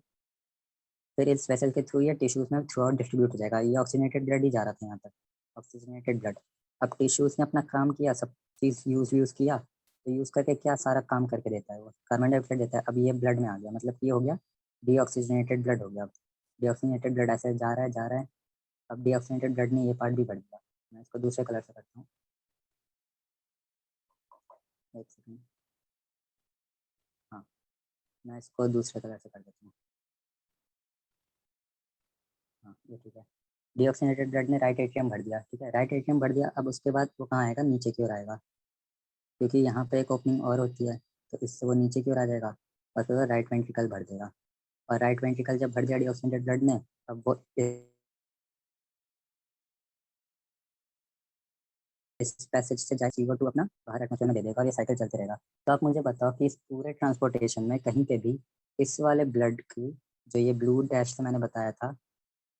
फिर इस वेसल के थ्रू ये टिश्यूज में थ्रू आउट डिस्ट्रीब्यूट हो जाएगा। ये ऑक्सीजनेटेड ब्लड ही जा रहा था यहाँ तक, ऑक्सीजनेटेड ब्लड। अब टिश्यूज ने अपना काम किया, सब चीज़ यूज़ किया, तो यूज़ करके क्या सारा काम करके देता है वो, कार्बन डाइऑक्साइड देता है। अब ये ब्लड में आ गया, मतलब ये हो गया डीऑक्सीजनेटेड ब्लड हो गया। अब डीऑक्सीजनेटेड ब्लड ऐसे जा रहा है जा रहा है, अब डीऑक्सीजनेटेड ब्लड में ये पार्ट भी बढ़ गया। मैं इसको दूसरे कलर से करता हूँ, एक सेकंड। हाँ, मैं इसको दूसरे कलर से कर देता हूँ। हाँ, ये ठीक है। डीऑक्सीजनेटेड ब्लड ने राइट एट्रियम भर दिया। ठीक है, राइट एट्रियम भर दिया। अब उसके बाद वो कहाँ आएगा, नीचे की ओर आएगा, क्योंकि यहाँ पे एक ओपनिंग और होती है, तो इससे वो नीचे की ओर आ जाएगा और फिर वो राइट वेंट्रिकल भर देगा। और राइट वेंट्रिकल जब भर दिया डीऑक्सीजनेटेड ब्लड ने, अब वो इस पैसेज से जाए CO2 अपना बाहर एटमोसफेयर में दे देगा और ये साइकिल चलते रहेगा। तो आप मुझे बताओ कि इस पूरे ट्रांसपोर्टेशन में कहीं पे भी इस वाले ब्लड की, जो ये ब्लू डैश से मैंने बताया था,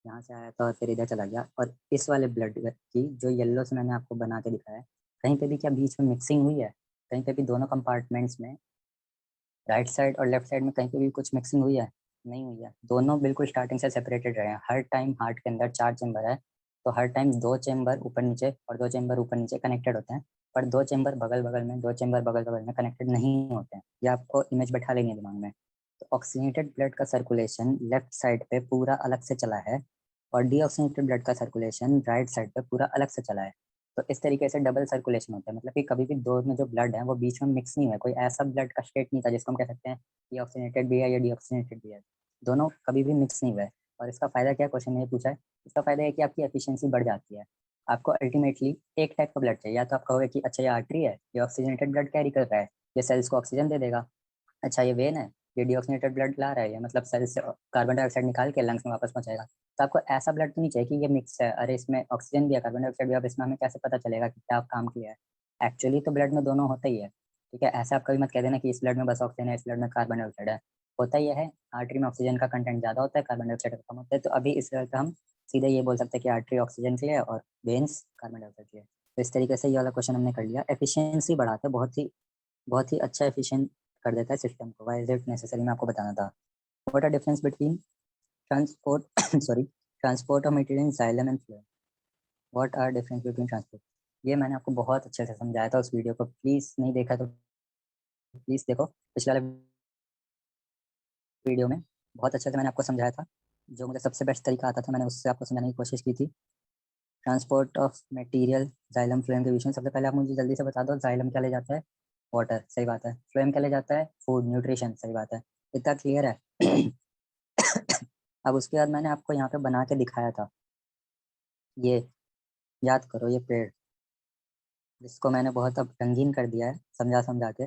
यहाँ से आया था और फिर इधर चला गया, और इस वाले ब्लड की जो येलो से मैंने आपको बना के दिखाया है, कहीं पे भी क्या बीच में मिक्सिंग हुई है, कहीं पे भी दोनों कंपार्टमेंट्स में राइट साइड और लेफ्ट साइड में कहीं पे भी कुछ मिक्सिंग हुई है? नहीं हुई है। दोनों बिल्कुल स्टार्टिंग से सेपरेटेड रहे हैं। हर टाइम हार्ट के अंदर 4 चेम्बर है, तो हर टाइम 2 चेम्बर ऊपर नीचे और 2 चेम्बर ऊपर नीचे कनेक्टेड होते हैं, पर 2 चेम्बर बगल बगल में, 2 चेम्बर बगल बगल में कनेक्टेड नहीं होते हैं। ये आपको इमेज बैठा लेनी है दिमाग में। तो ऑक्सीजनेटेड ब्लड का सर्कुलेशन लेफ्ट साइड पे पूरा अलग से चला है और डीऑक्सीजनेटेड ब्लड का सर्कुलेशन राइट साइड पे पूरा अलग से चला है। तो इस तरीके से डबल सर्कुलेशन होता है, मतलब कि कभी भी दो में जो ब्लड है वो बीच में मिक्स नहीं हुआ है। कोई ऐसा ब्लड का स्टेट नहीं था जिसको हम कह सकते हैं ये ऑक्सीजनेटेड भी है या डीऑक्सीजनेटेड भी है, दोनों कभी भी मिक्स नहीं हुए। और इसका फायदा क्या, क्वेश्चन में ये पूछा है, इसका फायदा है कि आपकी एफिशिएंसी बढ़ जाती है। आपको अल्टीमेटली एक टाइप का ब्लड चाहिए, या तो आप कहोगे कि अच्छा ये आर्टरी है, ये ऑक्सीजनेटेड ब्लड कैरी कर रहा है, ये सेल्स को ऑक्सीजन दे देगा। अच्छा ये वेन है, ये डीऑक्सीजनेटेड ब्लड ला रहा है, ये मतलब सेल्स से कार्बन डाइऑक्साइड निकाल के लंग्स में वापस पहुंचाएगा। तो आपको ऐसा ब्लड तो नहीं चाहिए कि ये मिक्स है, अरे इसमें ऑक्सीजन भी है कार्बन डाइऑक्साइड भी है, अब इसमें हमें कैसे पता चलेगा कि क्या काम किया है। एक्चुअली तो ब्लड में दोनों होता ही है। ठीक है, ऐसा आप कभी मत कह देना कि इस ब्लड में बस ऑक्सीजन है, इस ब्लड में कार्बन डाइऑक्साइड है। होता ही है, आर्टरी में ऑक्सीजन का कंटेंट ज्यादा होता है, कार्बन डाइऑक्साइड का कम होता है। तो अभी इस लेवल पे हम सीधे ये बोल सकते हैं कि आर्टरी ऑक्सीजन के लिए है और वेन्स कार्बन डाइऑक्साइड के लिए। तो इस तरीके से ये वाला क्वेश्चन हमने कर लिया। एफिशिएंसी बढ़ाता है, बहुत ही अच्छा एफिशिएंट कर देता है सिस्टम को। व्हाई इज इट नेसेसरी, मैं आपको बताना था। What are difference between transport sorry transport of material in xylem and phloem, what are difference between transport. ये मैंने आपको बहुत अच्छे से समझाया था उस वीडियो को, प्लीज नहीं देखा तो प्लीज देखो। पिछले वाले वीडियो में बहुत अच्छे से मैंने आपको समझाया था, जो मुझे सबसे बेस्ट तरीका आता था मैंने उससे आपको समझाने की कोशिश की थी। Transport of material xylem phloem के बीच में, सबसे पहले आप मुझे जल्दी से बता दो, जाइलम क्या ले जाता है, वाटर, सही बात है। फ्लोएम क्या ले जाता है, फूड, न्यूट्रिशन, सही बात है। इतना क्लियर है। अब उसके बाद मैंने आपको यहाँ पे बना के दिखाया था, ये याद करो, ये पेड़, जिसको मैंने बहुत अब रंगीन कर दिया है समझा समझा के।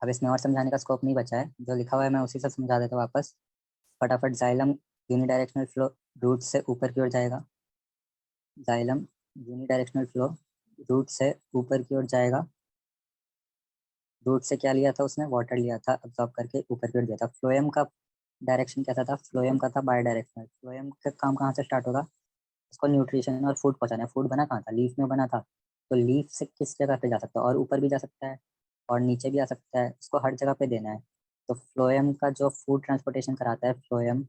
अब इसमें और समझाने का स्कोप नहीं बचा है, जो लिखा हुआ है मैं उसी से समझा देता हूँ वापस। फटाफट जाइलम यूनिडायरेक्शनल फ्लो रूट से ऊपर की ओर जाएगा। जाइलम यूनिडायरेक्शनल फ्लो रूट से ऊपर की ओर जाएगा। रूट से क्या लिया था उसने, वाटर लिया था, अब्सॉर्ब करके ऊपर की ओर दिया था। फ्लोएम का डायरेक्शन कैसा था, फ्लोएम का था बाई डायरेक्शनल। फ्लोएम का काम कहाँ से स्टार्ट होगा, उसको न्यूट्रिशन और फूड पहुंचाना है। फूड बना कहाँ था, लीफ में बना था। तो लीफ से किस जगह पे जा सकता है, और ऊपर भी जा सकता है और नीचे भी आ सकता है, उसको हर जगह पे देना है। तो फ्लोएम का जो फूड ट्रांसपोर्टेशन कराता है फ्लोएम,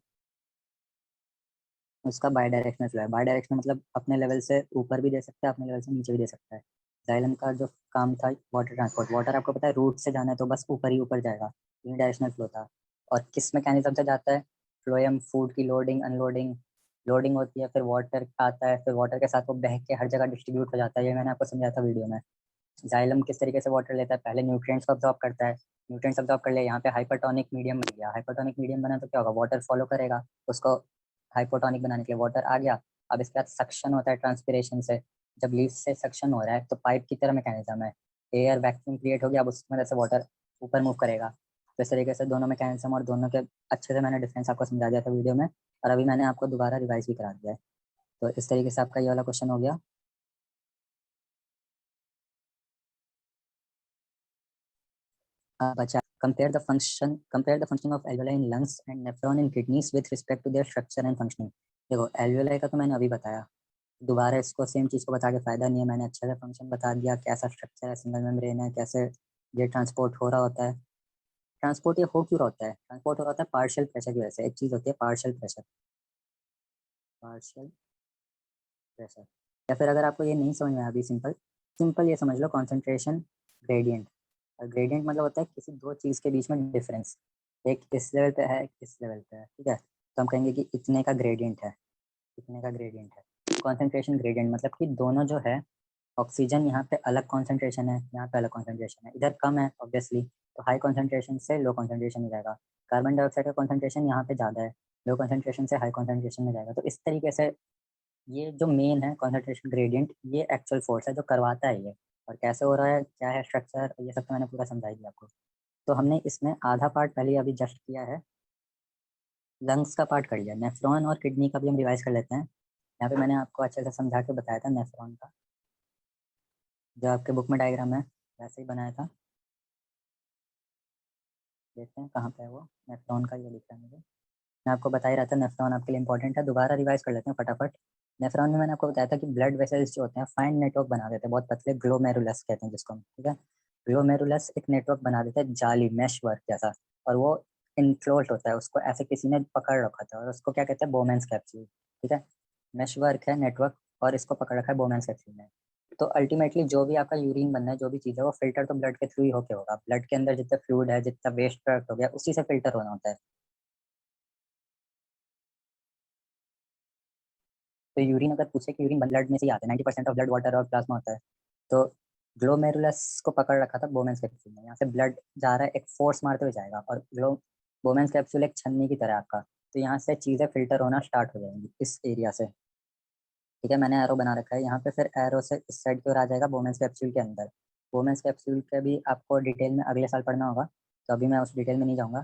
उसका बाई डायरेक्शनल फ्लो है। बाई डायरेक्शनल मतलब अपने लेवल से ऊपर भी दे सकता है, अपने लेवल से नीचे भी दे सकता है। जाइलम का जो काम था वाटर ट्रांसपोर्ट, वाटर आपको पता है रूट से जाना है तो बस ऊपर ही ऊपर जाएगा, यूनिडायरेक्शनल फ्लो था। और किस मैकेनिज्म से जाता है, फ्लोएम फूड की लोडिंग अनलोडिंग, लोडिंग होती है, फिर वाटर आता है, फिर वाटर के साथ वो बह के हर जगह डिस्ट्रीब्यूट हो जाता है। ये मैंने आपको समझाया था वीडियो में। जाइलम किस तरीके से वाटर लेता है, पहले न्यूट्रिएंट्स को अब्जॉर्ब करता है। न्यूट्रिएंट्स अब्जॉर्ब कर ले, यहाँ पे हाइपरटोनिक मीडियम बन गया। हाइपरटोनिक मीडियम बना तो क्या होगा, वाटर फॉलो करेगा उसको हाइपोटोनिक बनाने के लिए। वाटर आ गया, अब इसके बाद सक्शन होता है ट्रांसपिरेशन से। जब लीफ से सक्शन हो रहा है तो पाइप की तरह मैकेनिज्म है, एयर वैक्यूम क्रिएट हो गया, अब उसकी मदद से वाटर ऊपर मूव करेगा। तो इस तरीके से दोनों मैकेनिज्म और दोनों के अच्छे से मैंने डिफरेंस आपको समझा दिया था वीडियो में, और अभी मैंने आपको दोबारा रिवाइज भी करा दिया है। तो इस तरीके से आपका ये वाला क्वेश्चन हो गया। बचा compare the function of alveoli in lungs and nephron in kidneys with respect to their structure and functioning. देखो एल्वेलाई का तो मैंने अभी बताया, दोबारा इसको सेम चीज़ को बता के फायदा नहीं है। मैंने अच्छे से फंक्शन बता दिया, कैसा स्ट्रक्चर है, सिंगल मेम्ब्रेन है, कैसे ये ट्रांसपोर्ट हो रहा होता है। ट्रांसपोर्ट ये हो क्यों रहा होता है, ट्रांसपोर्ट हो रहा होता है पार्शियल प्रेशर की वजह से। एक चीज़ होती है पार्शियल प्रेशर, पार्शियल प्रेशर। या फिर अगर आपको ये नहीं समझ में आया अभी, सिंपल सिंपल ये समझ लो, कॉन्सेंट्रेशन ग्रेडियंट। और ग्रेडियंट मतलब होता है किसी दो चीज़ के बीच में डिफरेंस। एक इस लेवल पे है, एक इस लेवल पे है, ठीक है। तो हम कहेंगे कि इतने का ग्रेडियंट है, इतने का ग्रेडियंट है। कॉन्सेंट्रेशन ग्रेडियंट मतलब कि दोनों जो है, ऑक्सीजन यहाँ पे अलग कॉन्सेंट्रेशन है, यहाँ पे अलग कॉन्सेंट्रेशन है, इधर कम है ऑब्वियसली, तो हाई कॉन्सेंट्रेशन से लो कॉन्सेंट्रेशन में जाएगा। कार्बन डाइऑक्साइड का कॉन्सेंट्रेशन यहाँ पे ज़्यादा है, लो कॉन्सेंट्रेशन से हाई कॉन्सेंट्रेशन में जाएगा। तो इस तरीके से ये जो मेन है कॉन्सेंट्रेशन ग्रेडियंट, ये एक्चुअल फोर्स है जो करवाता है ये। और कैसे हो रहा है, क्या है स्ट्रक्चर, ये सब तो मैंने पूरा समझा ही दिया आपको। तो हमने इसमें आधा पार्ट पहले अभी जस्ट किया है, लंग्स का पार्ट कर लिया। नेफ्रॉन और किडनी का भी हम रिवाइज कर लेते हैं। यहाँ पे मैंने आपको अच्छे से समझा के बताया था नेफ्रॉन का, जो आपके बुक में डायग्राम है वैसे ही बनाया था। देखते हैं कहाँ पे है वो, नेफ्रॉन का ये लिख रहा है मुझे। मैं आपको बता ही रहा था नेफ्रॉन आपके लिए इंपॉर्टेंट है, दोबारा रिवाइज कर लेते हैं फटाफट। नेफ्रॉन में मैंने आपको बताया था कि ब्लड वेसल्स जो होते हैं फाइन नेटवर्क बना देते हैं, बहुत पतले, ग्लोमेरुलस कहते हैं जिसको हम, ठीक है। ग्लोमेरुलस एक नेटवर्क बना देते हैं जाली मैश वर्क जैसा, और वो इनक्लोज होता है, उसको ऐसे किसी ने पकड़ रखा था, और उसको क्या कहते हैं, बोमेंस कैप्सूल, ठीक है। मैश वर्क है नेटवर्क, और इसको पकड़ रखा है बोमेंस कैप्सूल ने। तो अल्टीमेटली जो भी आपका यूरिन बनना है, जो भी चीज़ है, वो फिल्टर तो ब्लड के थ्रू ही होके होगा। ब्लड के अंदर जितना फ्लूइड है, जितना वेस्ट प्रोडक्ट हो गया, उसी से फिल्टर होना होता है। तो यूरिन अगर पूछे कि यूरिन ब्लड में से ही आता है, 90% ऑफ ब्लड वाटर और प्लाज्मा होता है। तो ग्लोमेरुलस को पकड़ रखा था बोमेंस कैप्सूल ने, यहाँ से ब्लड जा रहा है, एक फोर्स मारते हुए जाएगा, और बोमेंस कैप्सूल एक छन्नी की तरह है आपका। तो यहाँ से चीज़ें फिल्टर होना स्टार्ट हो जाएंगी इस एरिया से, ठीक है। मैंने एरो बना रखा है यहाँ पे, फिर एरो से इस साइड की ओर आ जाएगा बोमेंस कैप्सूल के अंदर। बोमेंस कैप्सूल का भी आपको डिटेल में अगले साल पढ़ना होगा, तो अभी मैं उस डिटेल में नहीं जाऊँगा।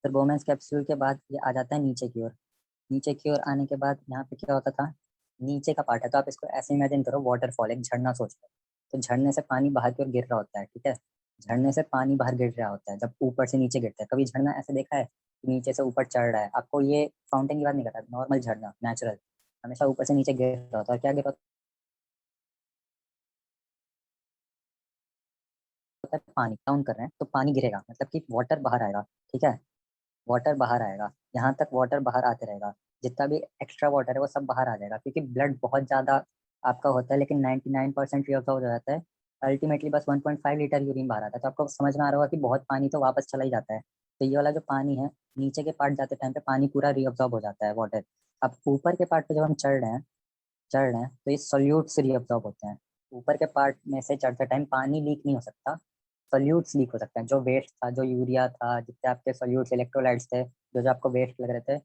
फिर बोमेंस कैप्सूल के बाद ये आ जाता है नीचे की ओर। नीचे की ओर आने के बाद यहाँ पे क्या होता था, नीचे का पार्ट है, तो आप इसको ऐसे इमेजिन करो, वाटरफॉल, एक झरना सोच लो। तो झरने से पानी बाहर की ओर गिर रहा होता है, ठीक है। झरने से पानी बाहर गिर रहा होता है जब ऊपर से नीचे गिरता है। कभी झरना ऐसे देखा है कि नीचे से ऊपर चढ़ रहा है, आपको ये फाउंटेन की बात नहीं करता, नॉर्मल झरना नेचुरल, हमेशा ऊपर से नीचे गिर रहा होता है। क्या गिर रहा होता है, पानी डाउन कर रहे हैं तो पानी गिरेगा, मतलब कि वाटर बाहर आएगा, ठीक है। वाटर बाहर आएगा, यहाँ तक वाटर बाहर आते रहेगा, जितना भी एक्स्ट्रा वाटर है वो सब बाहर आ जाएगा, क्योंकि ब्लड बहुत ज़्यादा आपका होता है, लेकिन 99% रिअब्सॉर्ब हो जाता है। अल्टीमेटली बस 1.5 लीटर यूरिन बाहर आता है। तो आपको समझ में आ रहा होगा कि बहुत पानी तो वापस चला ही जाता है। तो ये वाला जो पानी है, नीचे के पार्ट जाते टाइम पे पानी पूरा रिअब्सॉर्ब हो जाता है, वाटर। अब ऊपर के पार्ट पे जब हम चढ़ रहे हैं तो ये सोल्यूट्स रिअब्सॉर्ब होते हैं। ऊपर के पार्ट में से चढ़ते टाइम पानी लीक नहीं हो सकता, सोल्यूट्स लीक हो सकते हैं। जो वेस्ट था, जो यूरिया था, जितने आपके सोल्यूट्स इलेक्ट्रोलाइट्स थे, जो जो आपको वेस्ट लग रहे थे,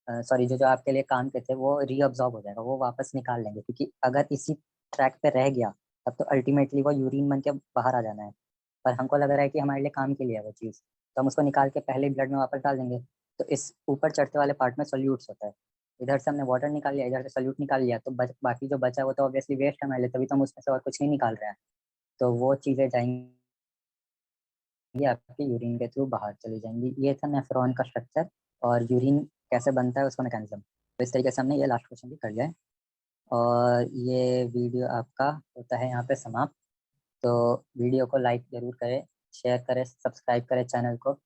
सॉरी, जो जो आपके लिए काम के थे, वो रीअब्सॉर्ब हो जाएगा, वो वापस निकाल लेंगे। क्योंकि अगर इसी ट्रैक पे रह गया तब तो अल्टीमेटली वो यूरिन बन के बाहर आ जाना है, पर हमको लग रहा है कि हमारे लिए काम के लिए है वो चीज़, तो हम उसको निकाल के पहले ही ब्लड में वापस डाल देंगे। तो इस ऊपर चढ़ते वाले पार्ट में सोल्यूट्स होता है, इधर से हमने वाटर निकाल लिया, इधर से सोल्यूट निकाल लिया, तो बाकी जो बचा है वो तो ऑब्वियसली वेस्ट है हमारे लिए, तभी तो हम उसमें से और कुछ नहीं निकाल रहे हैं। तो वो चीज़ें जाएंगी आपके यूरिन के थ्रू बाहर चली जाएंगी। ये था नेफ्रॉन का स्ट्रक्चर और यूरिन कैसे बनता है उसका मैकेनिज्म। तो इस तरीके से हमने ये लास्ट क्वेश्चन भी कर लिया है और ये वीडियो आपका होता है यहाँ पे समाप्त। तो वीडियो को लाइक ज़रूर करें, शेयर करें, सब्सक्राइब करें चैनल को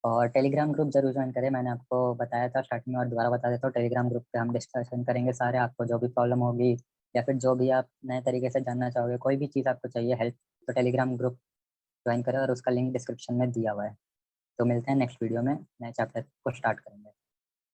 और टेलीग्राम ग्रुप जरूर ज्वाइन करें। मैंने आपको बताया था स्टार्टिंग में और दोबारा बता देता हूँ, टेलीग्राम ग्रुप पे हम डिस्कशन करेंगे सारे, आपको जो भी प्रॉब्लम होगी या फिर जो भी आप नए तरीके से जानना चाहोगे, कोई भी चीज़ आपको चाहिए हेल्प, तो टेलीग्राम ग्रुप ज्वाइन करें और उसका लिंक डिस्क्रिप्शन में दिया हुआ है। तो मिलते हैं नेक्स्ट वीडियो में, नए चैप्टर को स्टार्ट करेंगे।